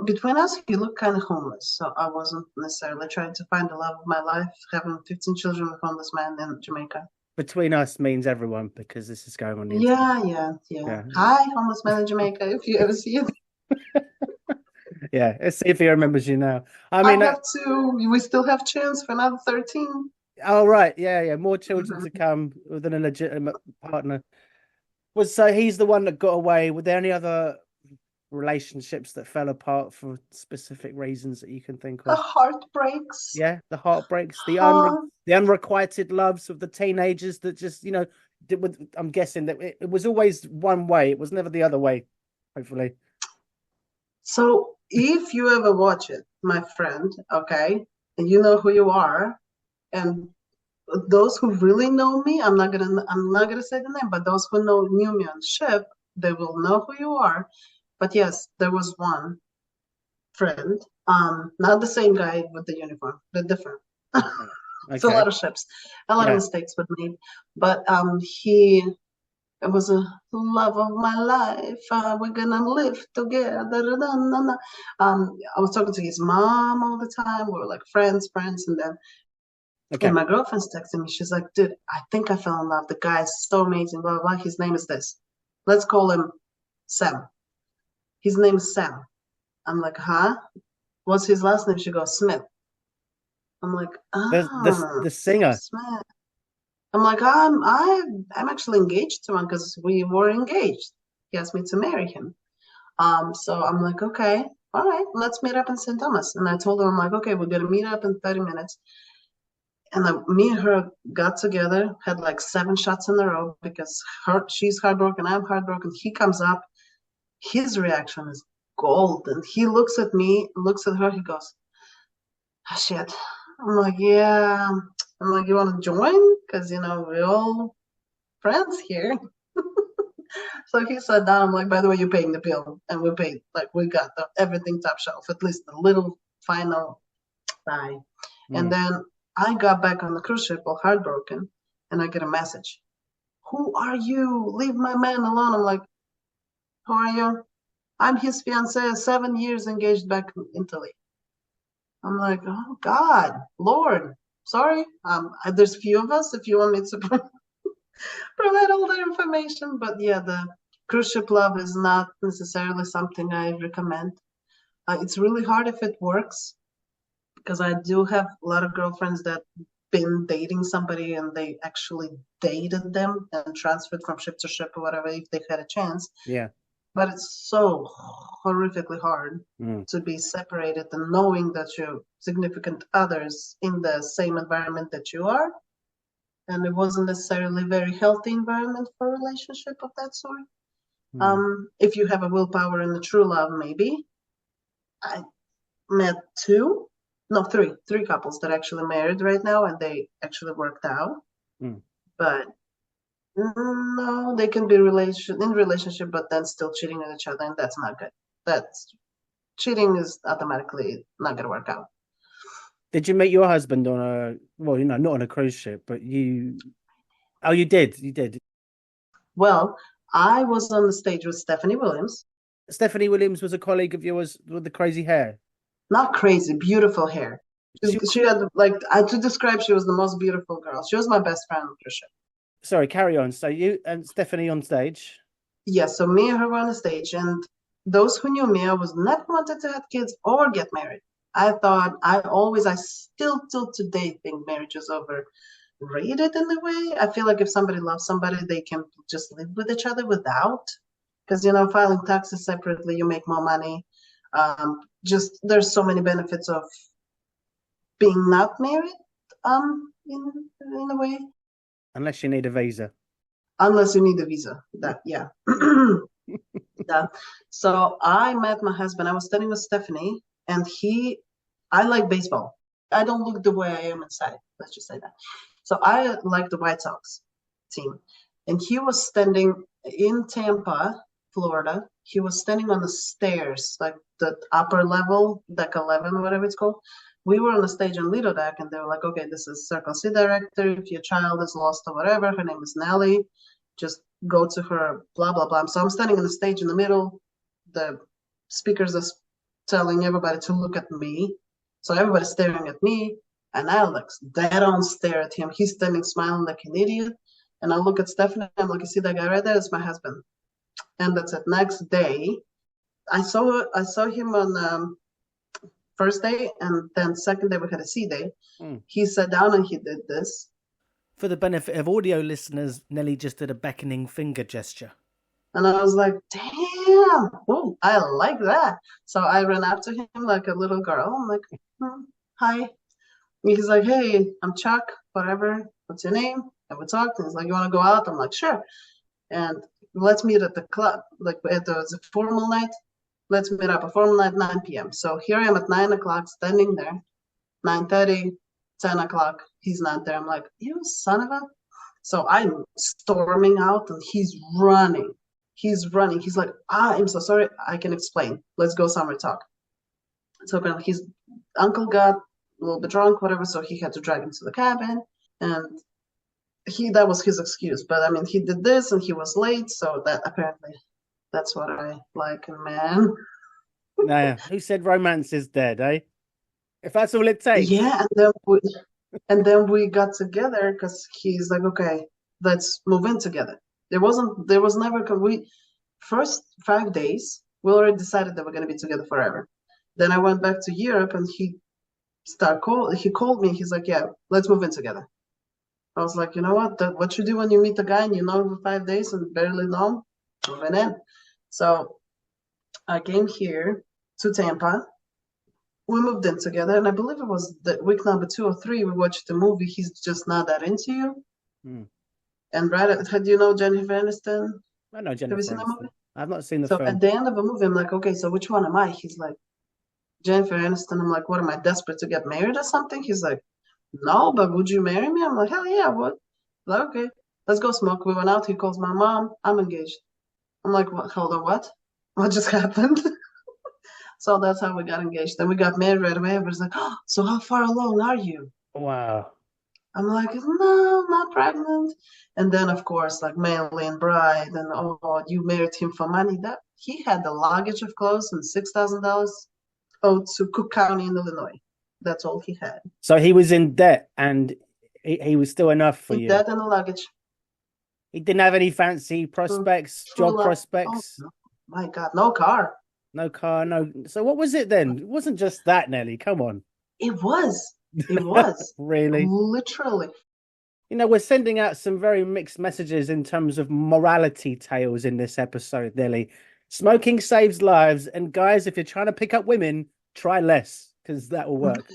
between us, he looked kind of homeless. So I wasn't necessarily trying to find the love of my life, having 15 children with homeless man in Jamaica. Between us means everyone because this is going on the internet. Yeah, yeah, yeah. Yeah. Hi, homeless man in Jamaica, if you ever see it. Yeah. Let's see if he remembers you now. I I mean, have two. We still have chance for another 13. oh, right. Yeah. Yeah. More children to come with a legitimate partner. So he's the one that got away. Were there any other relationships that fell apart for specific reasons that you can think The of? heart breaks. Yeah, the heartbreaks, Huh? the unrequited loves of the teenagers that just, I'm guessing that it was always one way. It was never the other way, hopefully. So if you ever watch it, my friend, okay, and you know who you are, and those who really know me, I'm not gonna say the name, but those who knew me on ship, they will know who you are. But yes, there was one friend, not the same guy with the uniform, the different. It's a Okay. lot of ships, a lot of Yeah. mistakes were made, but he it was a love of my life. We're gonna live together. I was talking to his mom all the time. We were like friends, and Okay. my girlfriend's texting me. She's like, dude, I think I fell in love. The guy's so amazing, blah, blah, blah. His name is this. Let's call him Sam. His name is Sam. I'm like, huh? What's his last name? She goes, Smith. I'm like, The singer. Smith. I'm like, I'm actually engaged to him because we were engaged. He asked me to marry him. So I'm like, okay, all right, let's meet up in St. Thomas. And I told him, I'm like, okay, we're gonna meet up in 30 minutes. And me and her got together, had like 7 shots in a row because she's heartbroken, I'm heartbroken. He comes up, his reaction is gold. And he looks at me, looks at her, he goes, oh, shit. I'm like, yeah. I'm like, you want to join? Because, we're all friends here. So he sat down. I'm like, by the way, you're paying the bill. And we paid, like, we got everything top shelf, at least the little final bye. And Mm. then I got back on the cruise ship all heartbroken, and I get a message. Who are you? Leave my man alone. I'm like, who are you? I'm his fiancée, 7 years engaged back in Italy. I'm like, oh God, Lord, sorry. There's few of us if you want me to provide all that information. But yeah, the cruise ship love is not necessarily something I recommend. It's really hard if it works, because I do have a lot of girlfriends that been dating somebody and they actually dated them and transferred from ship to ship or whatever if they had a chance. Yeah. But it's so horrifically hard Mm. to be separated and knowing that your significant others in the same environment that you are. And it wasn't necessarily a very healthy environment for a relationship of that sort. Mm. If you have a willpower and a true love, maybe. I met three couples that actually married right now, and they actually worked out. Mm. But no, they can be in relationship, but then still cheating on each other, and that's not good. That's cheating is automatically not going to work out. Did you meet your husband on a, well, not on a cruise ship, but you, oh, you did. You did. Well, I was on the stage with Stephanie Williams. Stephanie Williams was a colleague of yours with the crazy hair. Not crazy, beautiful hair. She had, like, to describe, she was the most beautiful girl. She was my best friend on the ship. Sorry, carry on. So you and Stephanie on stage. Yes, so me and her were on the stage, and those who knew me, I was never wanted to have kids or get married. I still till today think marriage is overrated in a way. I feel like if somebody loves somebody, they can just live with each other without, because filing taxes separately, you make more money. Just there's so many benefits of being not married, in a way. Unless you need a visa. Unless you need a visa. That, yeah. Yeah. So I met my husband. I was studying with Stephanie, and I like baseball. I don't look the way I am inside. Let's just say that. So I like the White Sox team. And he was standing in Tampa, Florida. He was standing on the stairs, like the upper level, deck 11, whatever it's called. We were on the stage on Lido Deck, and they were like, okay, this is Circle C director. If your child is lost or whatever, her name is Nelly. Just go to her, blah, blah, blah. So I'm standing on the stage in the middle. The speakers are telling everybody to look at me. So everybody's staring at me. And Alex, dead on stare at him. He's standing smiling like an idiot. And I look at Stephanie. I'm like, you see that guy right there? That's my husband. And that's it. Next day, I saw him on first day, and then second day we had a C day. He sat down and he did this. For the benefit of audio listeners, Nelly just did a beckoning finger gesture. And I was like, damn, oh, I like that. So I ran up to him like a little girl. I'm like, hi. And he's like, hey, I'm Chuck, whatever. What's your name? And we talked. And he's like, you want to go out? I'm like, sure. And let's meet at the club. Like, it was a formal night. Let's meet up a formal night, 9 p.m. So here I am at 9 o'clock, standing there, 9:30, 10 o'clock. He's not there. I'm like, you son of a. So I'm storming out, and he's running. He's running. He's like, I'm so sorry. I can explain. Let's go somewhere talk. So his uncle got a little bit drunk, whatever, so he had to drag him to the cabin. And that was his excuse. But I mean, he did this and he was late. So that apparently that's what I like in man. Nah, who said romance is dead, eh? If that's all it takes. Yeah, and then we got together because he's like, okay, let's move in together. There was never, first 5 days, we already decided that we're going to be together forever. Then I went back to Europe, and he called me. He's like, yeah, let's move in together. I was like, you know what you do when you meet a guy and you know him for 5 days and barely know him, moving in. So I came here to Tampa. We moved in together, and I believe it was the week number 2 or 3. We watched the movie He's Just Not That Into You. And had you know Jennifer Aniston? I know Jennifer. Have you seen that movie? I've not seen the film. So at the end of the movie, I'm like, okay, so which one am I? He's like, Jennifer Aniston. I'm like, what am I, desperate to get married or something? He's like, no, but would you marry me? I'm like, hell yeah, what? Like, okay, let's go smoke. We went out. He calls my mom. I'm engaged. I'm like, what? Hold on, what? What just happened? So that's how we got engaged. Then we got married right away. Everybody's like, oh, so how far along are you? Wow. I'm like, no, I'm not pregnant. And then, of course, like mail-in bride, and oh, you married him for money. That he had the luggage of clothes and $6,000 owed to Cook County in Illinois. That's all he had. So he was in debt and he was still enough for In you. debt and the luggage. He didn't have any fancy prospects, True job love. Oh, prospects, no. My God, no car. no car, no. So what was it then? It wasn't just that, Nelly. Come on. It was. It was. Really? Literally. You know, we're sending out some very mixed messages in terms of morality tales in this episode, Nelly. Smoking saves lives. And guys, if you're trying to pick up women, try less because that will work.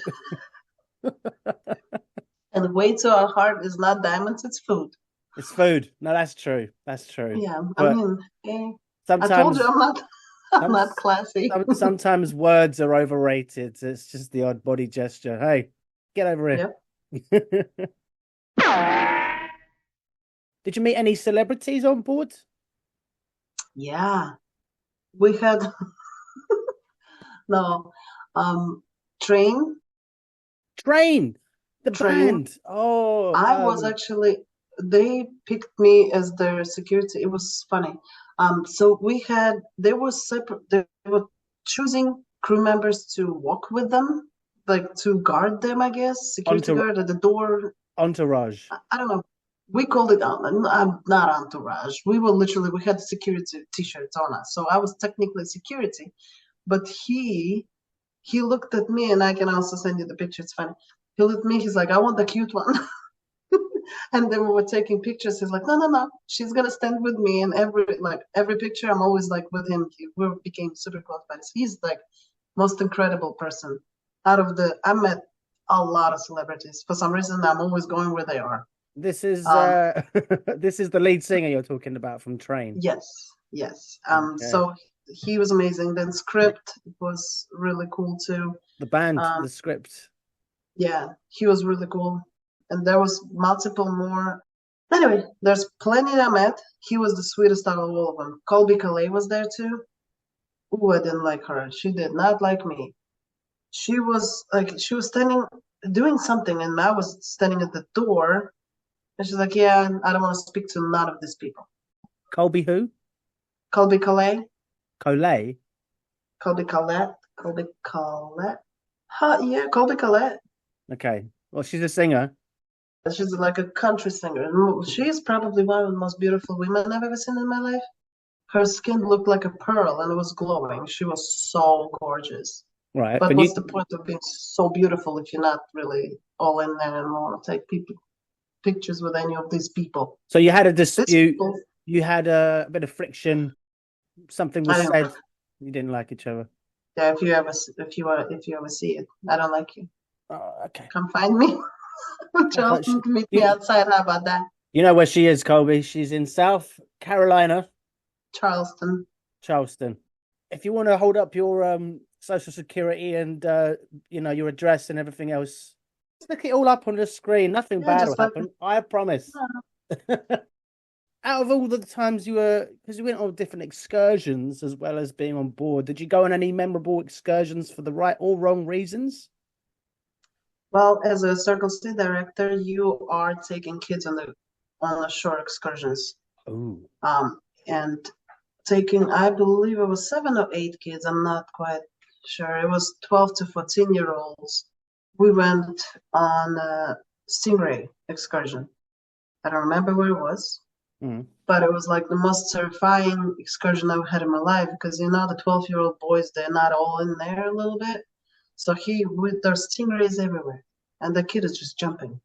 And the way to our heart is not diamonds, it's food. It's food. No, that's true. That's true. Yeah, But I mean, I told sometimes you I'm not classy. sometimes words are overrated. It's just the odd body gesture. Hey, get over here. Yep. Did you meet any celebrities on board? Yeah, we had no train. Train, the Train. band. Oh, I was actually, they picked me as their security. It was funny. So they were separate. They were choosing crew members to walk with them, like to guard them, I guess, security guard at the door. Entourage. I don't know. We called it not entourage. We had security t-shirts on us, so I was technically security. But he looked at me, and I can also send you the picture. It's funny. He looked at me. He's like, "I want the cute one." And then we were taking pictures. He's like, "No. She's gonna stand with me." And every picture, I'm always like with him. We became super close buddies. He's like most incredible person. I met a lot of celebrities. For some reason, I'm always going where they are. This is this is the lead singer you're talking about from Train. Yes. Okay. So he was amazing. Then Script was really cool too. The band, the Script. Yeah, he was really cool. And there was multiple more. Anyway, there's plenty I met. He was the sweetest out of all of them. Colby Calais was there too. Ooh, I didn't like her. She did not like me. She was standing doing something, and I was standing at the door. And she's like, "Yeah, I don't want to speak to none of these people." Colby who? Colby Calais. Colais? Colby Collette. Colby Collette. Yeah, Colby Collette. Okay. Well, she's a singer. She's like a country singer. She's probably one of the most beautiful women I've ever seen in my life. Her skin looked like a pearl and it was glowing. She was so gorgeous. Right. But what's the point of being so beautiful if you're not really all in there and want to take pictures with any of these people? So you had a dispute. You had a bit of friction. Something was said. You didn't like each other. Yeah, if you ever see it, I don't like you. Oh, okay. Come find me. Charleston, meet me outside. How about that? You know where she is, Colby. She's in South Carolina. Charleston. If you want to hold up your social security and your address and everything else, stick it all up on the screen. Nothing bad will happen. I promise. Out of all the times because you went on different excursions as well as being on board, did you go on any memorable excursions for the right or wrong reasons? Well, as a Circle C director, you are taking kids on the shore excursions. Oh. And taking, I believe it was 7 or 8 kids. I'm not quite sure. It was 12 to 14-year-olds. We went on a stingray excursion. I don't remember where it was, but it was like the most terrifying excursion I've had in my life because the 12-year-old boys, they're not all in there a little bit. So there's stingrays everywhere, and the kid is just jumping.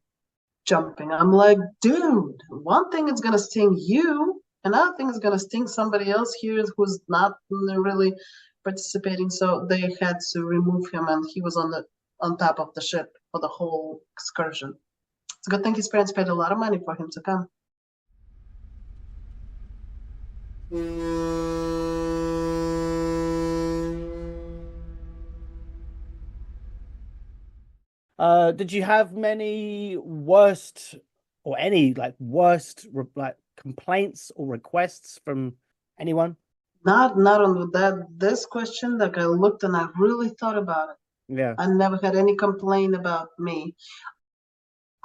I'm like, dude, one thing is gonna sting you, another thing is gonna sting somebody else here who's not really participating. So they had to remove him, and he was on top of the ship for the whole excursion. It's a good thing his parents paid a lot of money for him to come. Did you have many worst complaints or requests from anyone? Not on that this question. Like I looked and I really thought about it. Yeah. I never had any complaint about me.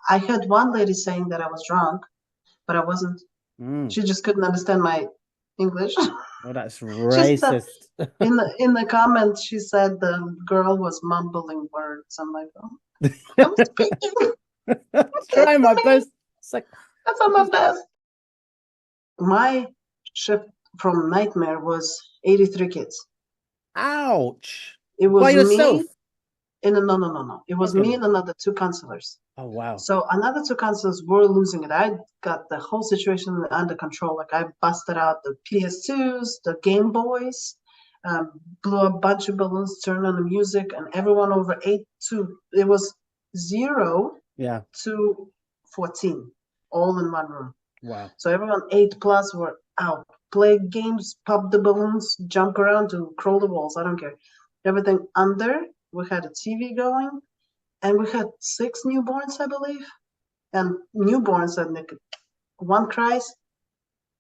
I had one lady saying that I was drunk, but I wasn't. Mm. She just couldn't understand my English. Well, that's She said racist. in the comments, she said the girl was mumbling words. I'm like, oh, I'm speaking. Listen Trying to my me. best. It's like, That's on my best. My shift from Nightmare was 83 kids. ouch. It By was yourself. me and no. It Oh, was me goodness. and another two counselors. Oh, wow. So another two counselors were losing it. I got the whole situation under control. Like I busted out the PS2s, the Game Boys, blew a bunch of balloons, turned on the music, and everyone over 8 to it was 0 to 14, all in one room. Wow. So everyone 8+ were out. Play games, pop the balloons, jump around to crawl the walls. I don't care. Everything under. We had a TV going, and we had 6 newborns, I believe. And newborns, and one cries,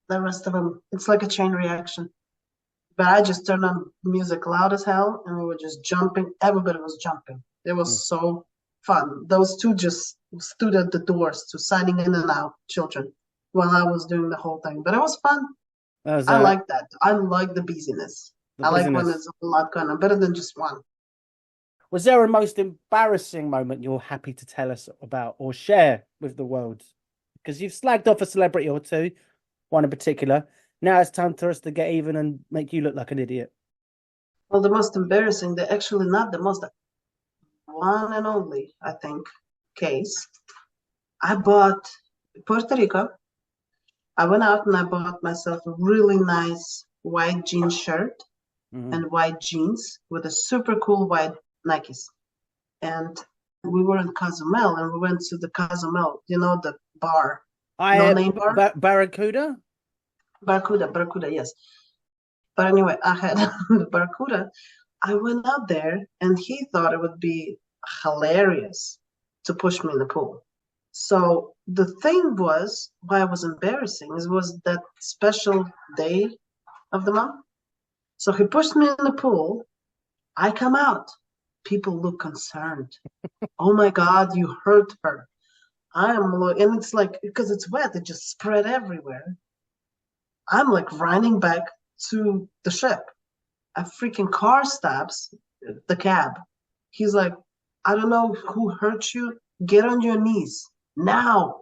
the rest of them, it's like a chain reaction. But I just turned on music loud as hell, and we were just jumping. Everybody was jumping. It Mm. was so fun. Those two just stood at the doors to signing in and out children while I was doing the whole thing. But it was fun. That was I like that. I like the busyness. the I like when business. there's a lot going on, better than just one. Was there a most embarrassing moment you're happy to tell us about or share with the world? Because you've slagged off a celebrity or two, one in particular. Now it's time for us to get even and make you look like an idiot. Well, the most embarrassing, the actually not the most, one and only, I think, case. I bought Puerto Rico. I went out and I bought myself a really nice white jean shirt Mhm. and white jeans with a super cool white Nikes. And we were in Cozumel and we went to the Cozumel, the bar, no name bar, Barracuda. Barracuda, yes. But anyway, I had the Barracuda. I went out there and he thought it would be hilarious to push me in the pool. So the thing was, why it was embarrassing, is was that special day of the month. So he pushed me in the pool. I come out. People look concerned. Oh my God, you hurt her. And it's like, because it's wet, it just spread everywhere. I'm like running back to the ship. A freaking car stops the cab. He's like, I don't know who hurt you. Get on your knees now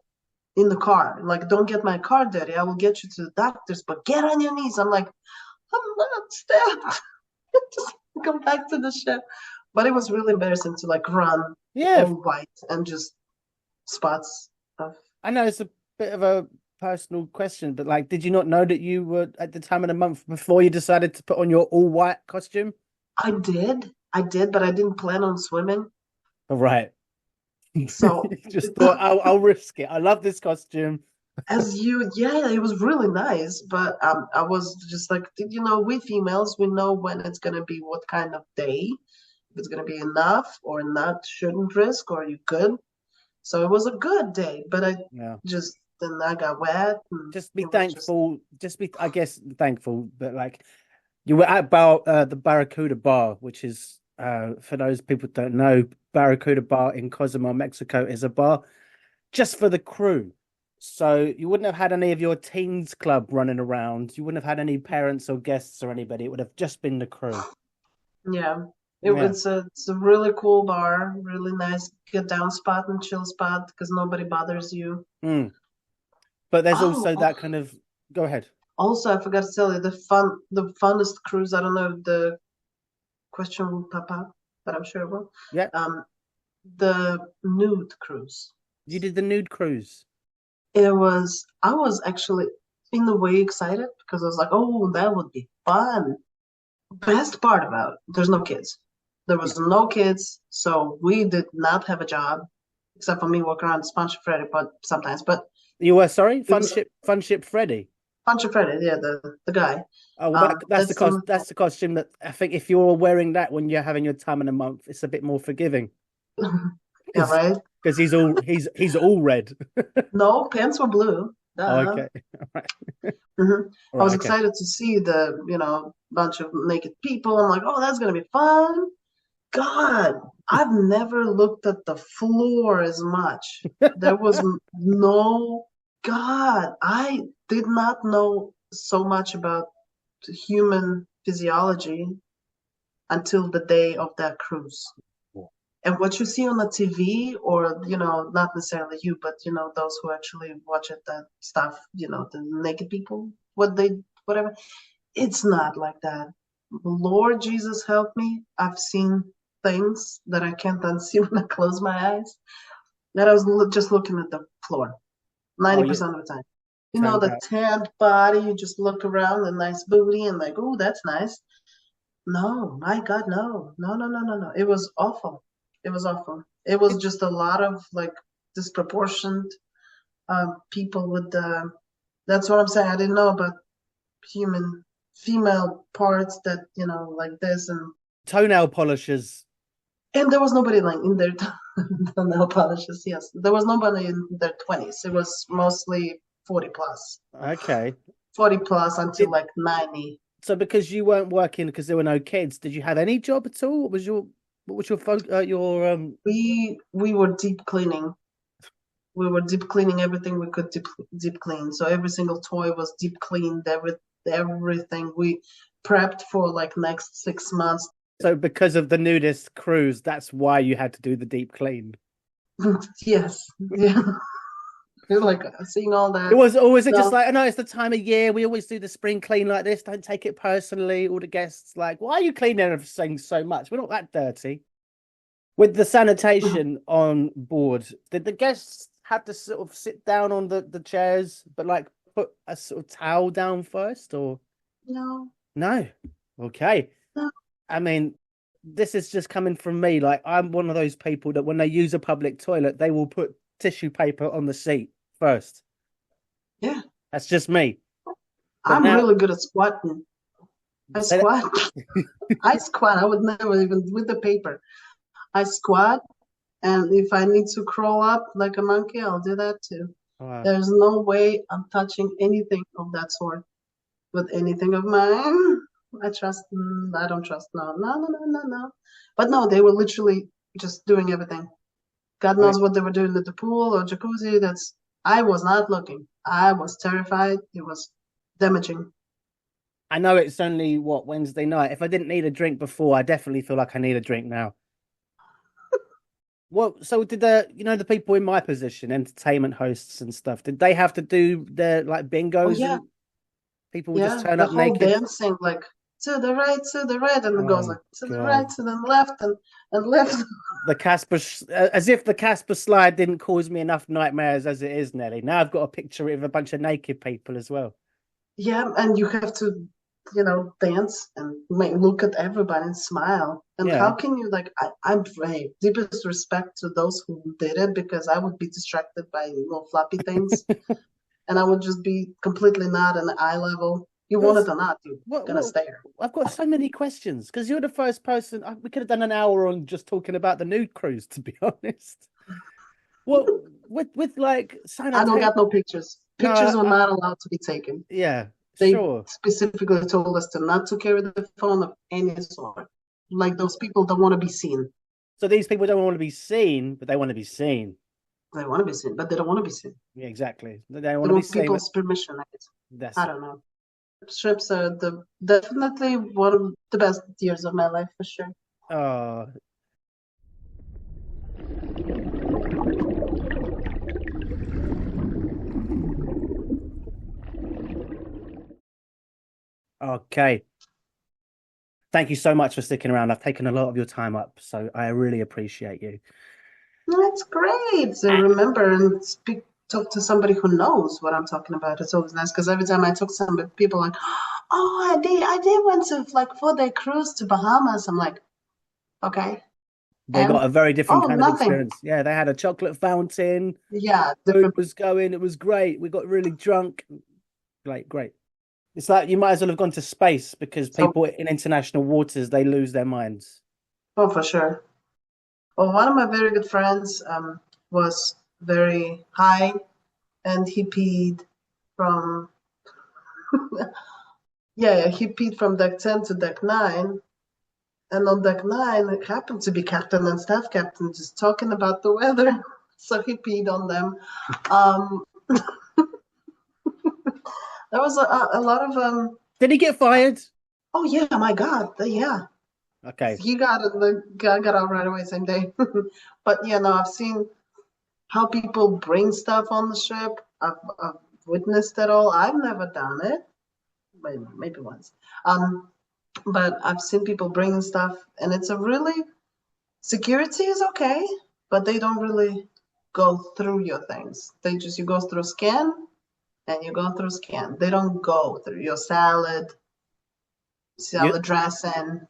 in the car. Like, don't get my car dirty. I will get you to the doctors, but get on your knees. I'm like, I'm not stabbed. Just come back to the ship. But it was really embarrassing to like run Yeah, all white and just spots of. I know it's a bit of a personal question, but like, did you not know that you were at the time of the month before you decided to put on your all white costume? I did, but I didn't plan on swimming. Oh, right. So Just thought I'll risk it. I love this costume. yeah, it was really nice, but I was just like, we females, we know when it's gonna be what kind of day, if it's gonna be enough or not, shouldn't risk, or you could. So it was a good day, but Yeah. then I got wet, and Just be it was just thankful. Just be, I guess, thankful that like you were at the Barracuda Bar, which is for those people who don't know, Barracuda Bar in Cozumel, Mexico, is a bar just for the crew. So you wouldn't have had any of your teens club running around. You wouldn't have had any parents or guests or anybody. It would have just been the crew. yeah. Yeah. It's a really cool bar, really nice get down spot and chill spot because nobody bothers you. Mm. But there's Oh, also that kind of go ahead. also I forgot to tell you the funnest cruise. I don't know if the question will pop up, but I'm sure it will. Yeah. Um, the Nude cruise. You did the nude cruise. I was actually in a way excited because I was like, oh, that would be fun. Best part about it, there's no kids. There Yeah. was no kids, so we did not have a job, except for me walking around Sponge Freddy, but sometimes. But You were sorry? it was Fun ship Freddy. Sponge Freddy, yeah, the guy. Oh, well, that's the That's the that's the costume that I think if you're wearing that when you're having your time in a month, it's a bit more forgiving yeah, right. because he's all red. No, pants were blue. Duh. Okay. All right. Mhm. All I was right. Okay. excited to see the, bunch of naked people. I'm like, oh, that's gonna be fun. God, I've never looked at the floor as much. There was no, God, I did not know so much about human physiology until the day of that cruise. And what you see on the TV, or, not necessarily you, but, those who actually watch it, that stuff, the naked people, whatever, it's not like that. Lord Jesus help me. I've seen things that I can't unsee when I close my eyes. That I was just looking at the floor Oh, yeah. 90% of the time. Turned The out. tanned body, you just look around, the nice booty, and like, oh, that's nice. No, my God, no. No, no, no, no, no. It was awful. It was awful. It was just a lot of like disproportioned people with the. That's what I'm saying. I didn't know about human female parts that like this, Toenail polishers. and there was nobody like in their nail polishes. Yes, there was nobody in their 20s. It was mostly 40 plus, Okay. 40 plus until Did like 90. so because you weren't working because there were no kids, did you have any job at all? What was We were deep cleaning. We were deep cleaning everything we could deep clean. So every single toy was deep cleaned. Everything we prepped for like next 6 months. so because of the nudist cruise, that's why you had to do the deep clean. Yes, yeah. Like seeing all It that was always it just stuff. like, I know it's the time of year. We always do the spring clean like this. Don't take it personally. All the guests like, why are you cleaning everything so much? We're not that dirty. With the sanitation on board, did the guests have to sort of sit down on the chairs, but like put a sort of towel down first, or No, no? Okay. no. I mean, this is just coming from me. Like, I'm one of those people that when they use a public toilet, they will put tissue paper on the seat first. Yeah, That's just me. But I'm now, really good at squatting. I say that. squat. I squat. I would never even with the paper. I squat, and if I need to crawl up like a monkey, I'll do that too. Wow. There's no way I'm touching anything of that sort with anything of mine. I don't trust. No, no, no, no, no, no. But no, they were literally just doing everything. God I mean, knows what they were doing at the pool or jacuzzi. I was not looking. I was terrified. It was damaging. I know it's only what, Wednesday night. If I didn't need a drink before, I definitely feel like I need a drink now. Well, so did the people in my position, entertainment hosts and stuff, did they have to do their like Oh bingos yeah, and people would just yeah. turn The up whole naked? dancing, like to the right, and it goes Oh like to the right, God. to the left, and left. The Casper, as if the Casper slide didn't cause me enough nightmares as it is, Nelly. Now I've got a picture of a bunch of naked people as well. Yeah, and you have to, dance and look at everybody and smile. And how Yeah. can you like? I'm very deepest respect to those who did it because I would be distracted by little floppy things, and I would just be completely not an eye level. You want Because it or not, you're gonna what stare. I've got so many questions because you're the first person. We could have done an hour on just talking about the nude cruise, to be honest. Well, with like I don't sanitation. got no pictures. No, Pictures were not allowed to be taken. yeah, They sure. specifically told us to not to carry the phone of any sort. Like those people don't want to be seen. So these people don't want to be seen, but they want to be seen. They want to be seen, but they don't want to be seen. Yeah, exactly. They don't want They to be want seen, but people's permission, I guess. that's I it. don't know. Trips are definitely one of the best years of my life for sure. Oh, okay. Thank you so much for sticking around. I've taken a lot of your time up, so I really appreciate you. That's great to Ah, remember and talk to somebody who knows what I'm talking about. It's always nice because every time I talk to somebody, people are like, "Oh, I did went to like 4 day cruise to Bahamas." I'm like, "Okay, they got and a very different oh, kind of nothing." experience. Yeah, they had a chocolate fountain. Yeah, Food different. was going. It was great. We got really drunk. Like, great. It's like you might as well have gone to space because So, people in international waters, they lose their minds. oh, for sure. Well, one of my very good friends was very high and he peed from yeah, he peed from deck 10 to deck 9. And on deck 9, it happened to be captain and staff captain just talking about the weather. So he peed on them. Um, there was a lot of Did he get fired? oh yeah, my God, yeah. Okay. He got out right away same day. But yeah, no, I've seen how people bring stuff on the ship. I've witnessed it all. I've never done it, maybe once. But I've seen people bringing stuff, and it's a really security is okay, but they don't really go through your things. You go through scan, and you go through scan. They don't go through your salad You, dressing.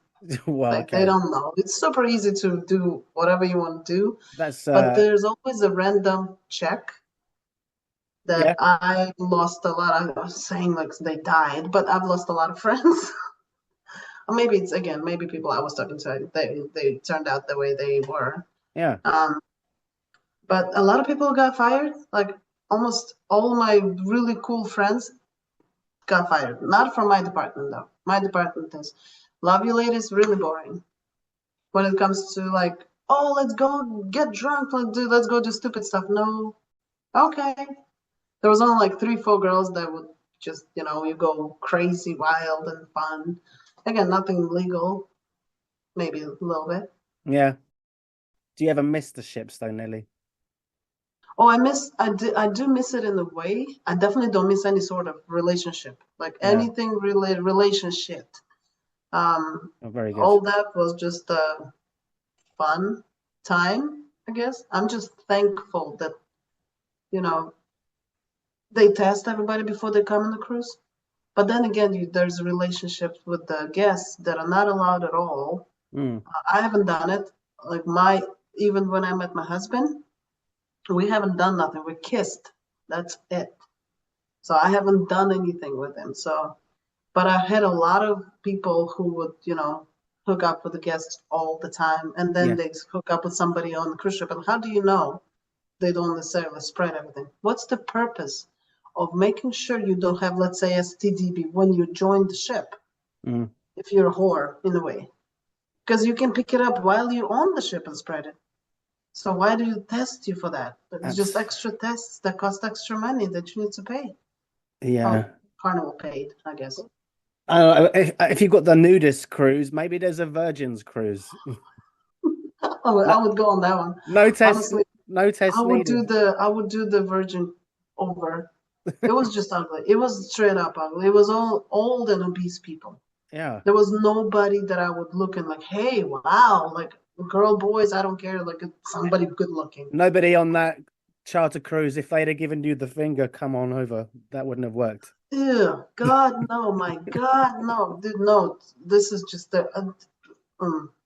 well, Like they okay. don't know. It's super easy to do whatever you want to do, That's but there's always a random check yeah. that I lost a lot. I was saying like they died, but I've lost a lot of friends. Or maybe it's again, maybe people I was talking to, they turned out the way they were. Yeah. But a lot of people got fired. Like almost all my really cool friends got fired. Not from my department though. My department is love you ladies, really boring. When it comes to like, oh, let's go get drunk, let's go do stupid stuff. No, okay. There was only like 3, 4 girls that would just, you go crazy, wild, and fun. Again, nothing legal, maybe a little bit. Yeah. Do you ever miss the ships though, Nelly? Oh, I do miss it in a way. I definitely don't miss any sort of relationship, like Yeah. anything related relationship. Oh, very good. All that was just a fun time, I guess. I'm just thankful that, you know, they test everybody before they come on the cruise. But then again, there's relationships with the guests that are not allowed at all. Mm. I haven't done it. Like even when I met my husband, we haven't done nothing. We kissed. That's it. So I haven't done anything with him. So, but I had a lot of people who would, hook up with the guests all the time, and then Yeah. they hook up with somebody on the cruise ship. And how do you know they don't necessarily spread everything? What's the purpose of making sure you don't have, let's say, STDB when you join the ship? Mm. If you're a whore in a way, because you can pick it up while you're on the ship and spread it. So why do you test you for that? It's just That's extra tests that cost extra money that you need to pay. yeah. Oh, Carnival paid, I guess. If you've got the nudist cruise, maybe there's a virgins cruise. I No, would go on that one. no test, Honestly, no test needed. I would do the Virgin over. It was just ugly. It was straight up ugly. It was all old and obese people. Yeah. There was nobody that I would look and like, hey, wow, like girl, boys, I don't care, like somebody good looking. Nobody on that charter cruise, if they'd have given you the finger, come on over, that wouldn't have worked. Ew, God, no, my God, no, dude, no. This is just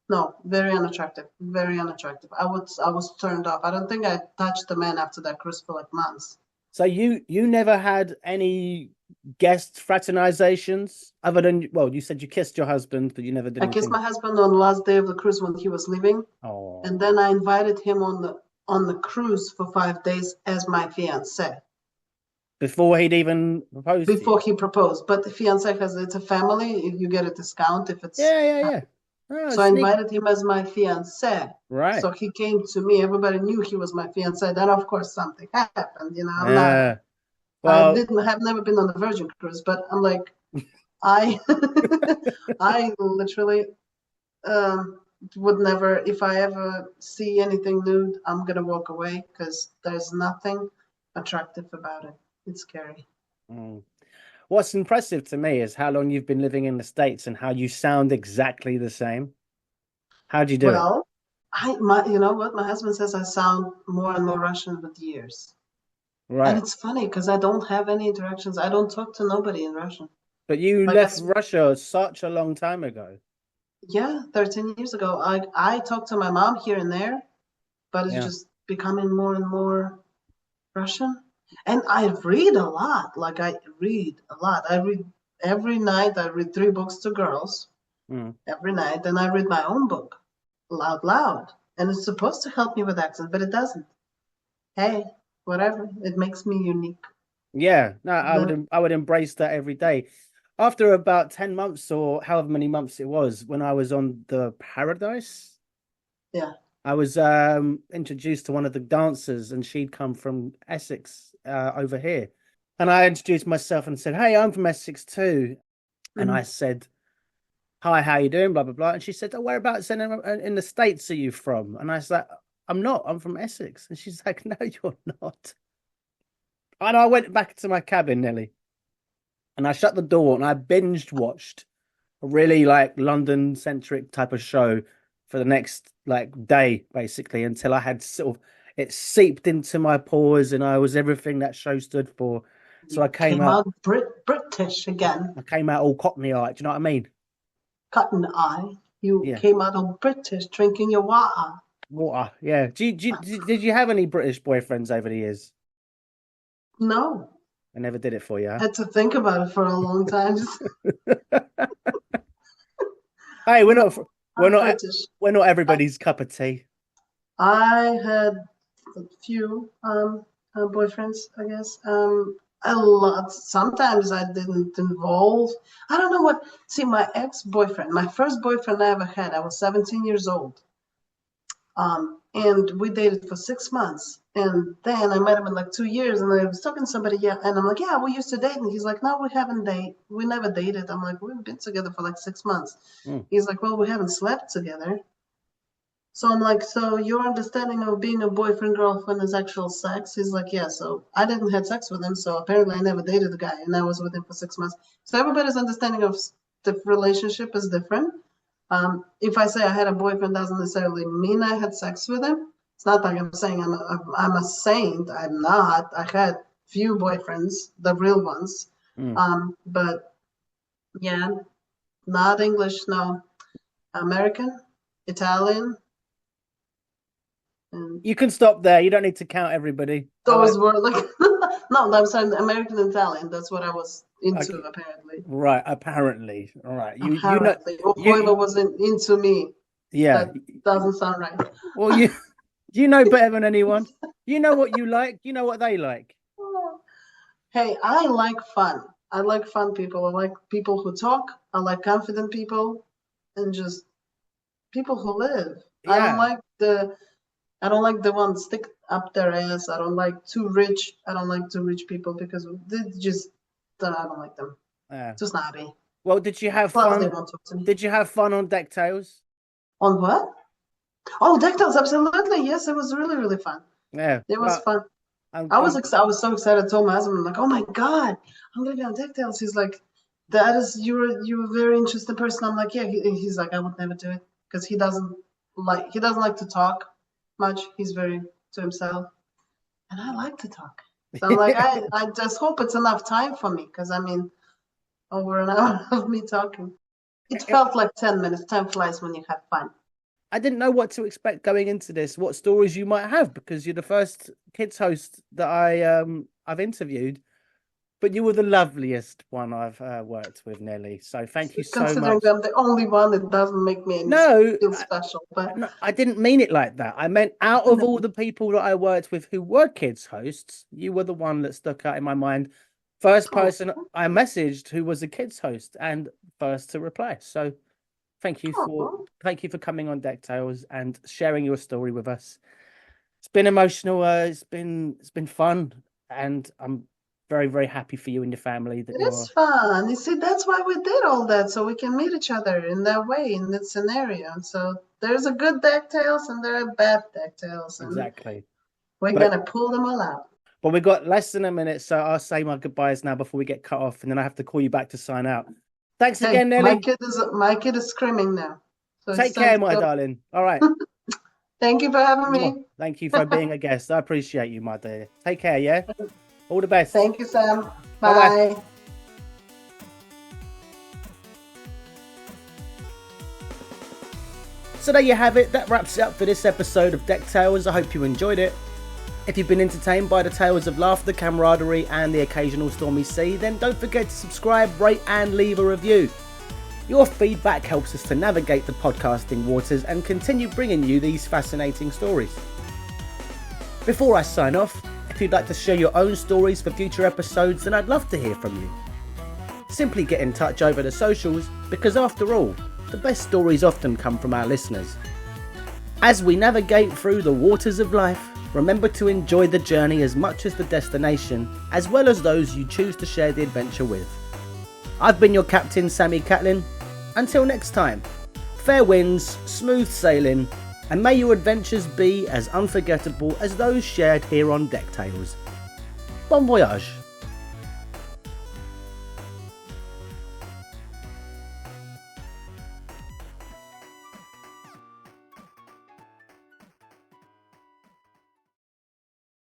no, very unattractive, very unattractive. I was turned off. I don't think I touched a man after that cruise for like months. So you never had any guest fraternizations other than, well, you said you kissed your husband, but you never did I kissed anything. my husband on the last day of the cruise when he was leaving, and Oh, then I invited him on the cruise for 5 days as my fiance before he'd even proposed to before you. he proposed. But the fiance it's a family, you get a discount if it's. Yeah. Oh, So I sneak. invited him as my fiance. Right. So he came to me. Everybody knew he was my fiance. Then of course something happened. Yeah. I Well, didn't have never been on the Virgin cruise, but I'm like, I I literally would never, if I ever see anything nude, I'm gonna walk away because there's nothing attractive about it. It's scary. mm. What's impressive to me is how long you've been living in the States and how you sound exactly the same. How'd you do it? Well, you know what? My husband says I sound more and more Russian with years. And Right. it's funny because I don't have any interactions. I don't talk to nobody in Russian. But you Like left Russia such a long time ago. yeah, 13 years ago. I talk to my mom here and there, but it's Yeah. just becoming more and more Russian. And I read a lot. Like I read a lot. I read every night. I read 3 books to girls Mm. every night, and I read my own book loud. And it's supposed to help me with accent, but it doesn't. Hey, whatever. It makes me unique. Yeah, no, The, I would embrace that every day. After about 10 months or however many months it was, when I was on the Paradise, yeah. I was introduced to one of the dancers, and she'd come from Essex over here. And I introduced myself and said, "Hey, I'm from Essex too." And I Mhm. said, "Hi, how you doing?" Blah blah blah. And she said, "Oh, whereabouts in the States are you from?" And I was like, "I'm not. I'm from Essex." And she's like, "No, you're not." And I went back to my cabin, Nelly, and I shut the door and I binged watched a really like London centric type of show for the next like day, basically, until I had sort of it seeped into my pores and I was everything that show stood for. So You came out British again, I came out all cockney-eyed. Do you know what I mean? cotton eye. You Yeah. came out all British, drinking your water. Water. Yeah. Did you have any British boyfriends over the years? No, I never did it for you, huh? had to think about it for a long time. Hey, No, we're I'm not British. we're not everybody's cup of tea. I had a few boyfriends, I guess. A lot. Sometimes I didn't involve. I don't know what. See, my ex-boyfriend, my first boyfriend I ever had, I was 17 years old. And we dated for 6 months. And then I met him in like 2 years, and I was talking to somebody, yeah, and I'm like, yeah, we used to date. And he's like, no, we haven't dated. We never dated. I'm like, we've been together for like 6 months. Mm. He's like, well, we haven't slept together. So I'm like, so your understanding of being a boyfriend girlfriend is actual sex? He's like, yeah. So I didn't have sex with him, so apparently I never dated the guy, and I was with him for 6 months. So everybody's understanding of the relationship is different. If I say I had a boyfriend, doesn't necessarily mean I had sex with him. It's not like I'm saying I'm a saint. I'm not. I had few boyfriends, the real ones. Mm. But yeah, not English, no. American, Italian, and You can stop there. You don't need to count everybody. I those like were like no, I'm sorry, American and Italian. That's what I was into okay. apparently. Right, apparently. All right. You know Apparently, or whoever you was into me. yeah. That doesn't sound right. Well, you know better than anyone. You know what you like. You know what they like. Hey, I like fun. I like fun people. I like people who talk. I like confident people, and just people who live. I don't Yeah. like the I don't like the ones stick up their ass. I don't like too rich. I don't like too rich people because they just I don't like them. Yeah. Too snobby. Well, did you have Plus, they fun? won't talk to me. Did you have fun on Deck Tales? On what? Oh, DuckTales, absolutely. Yes, it was really, really fun. Yeah. It was Well, fun. I'm, I was I'm I was so excited. I told my husband, I'm like, oh my God, I'm gonna be on DuckTales. He's like, that is you're a very interesting person. I'm like, yeah. He's like, I would never do it because he doesn't like to talk much. He's very to himself, and I like to talk. So I'm like, I just hope it's enough time for me because I mean, over an hour of me talking. It felt like 10 minutes. Time flies when you have fun. I didn't know what to expect going into this, what stories you might have, because you're the first kids host that I've interviewed, but you were the loveliest one I've worked with, Nelly. So thank you so Considering much. I'm the only one, it doesn't make me any No, feel special. But no, I didn't mean it like that. I meant out of all the people that I worked with who were kids hosts, you were the one that stuck out in my mind. First oh, person I messaged who was a kids host and first to reply. So oh, thank you for coming on Deck Tales and sharing your story with us. It's been emotional. It's been fun, and I'm very very happy for you and your family that it you're is fun. You see, that's why we did all that, so we can meet each other in that way, in that scenario. So there's a good DuckTales and there are bad DuckTales, and exactly. we're But gonna pull them all out. we've got less than a minute, so I'll say my goodbyes now before we get cut off, and then I have to call you back to sign out. Thanks Hey, again, Nelly. my kid is screaming now, so it's Take time care, to my go. darling. All right. Thank you for having me. Thank you for being a guest. I appreciate you, my dear. Take care, yeah? All the best. Thank you, Sam. Bye bye. Bye. So there you have it. That wraps it up for this episode of Deck Tales. I hope you enjoyed it. If you've been entertained by the tales of laughter, camaraderie, and the occasional stormy sea, then don't forget to subscribe, rate, and leave a review. Your feedback helps us to navigate the podcasting waters and continue bringing you these fascinating stories. Before I sign off, If you'd like to share your own stories for future episodes, then I'd love to hear from you. Simply get in touch over the socials, because after all, the best stories often come from our listeners. As we navigate through the waters of life, remember to enjoy the journey as much as the destination, as well as those you choose to share the adventure with. I've been your captain, Sammy Catlin. Until next time, fair winds, smooth sailing, and may your adventures be as unforgettable as those shared here on Deck Tales. Bon voyage!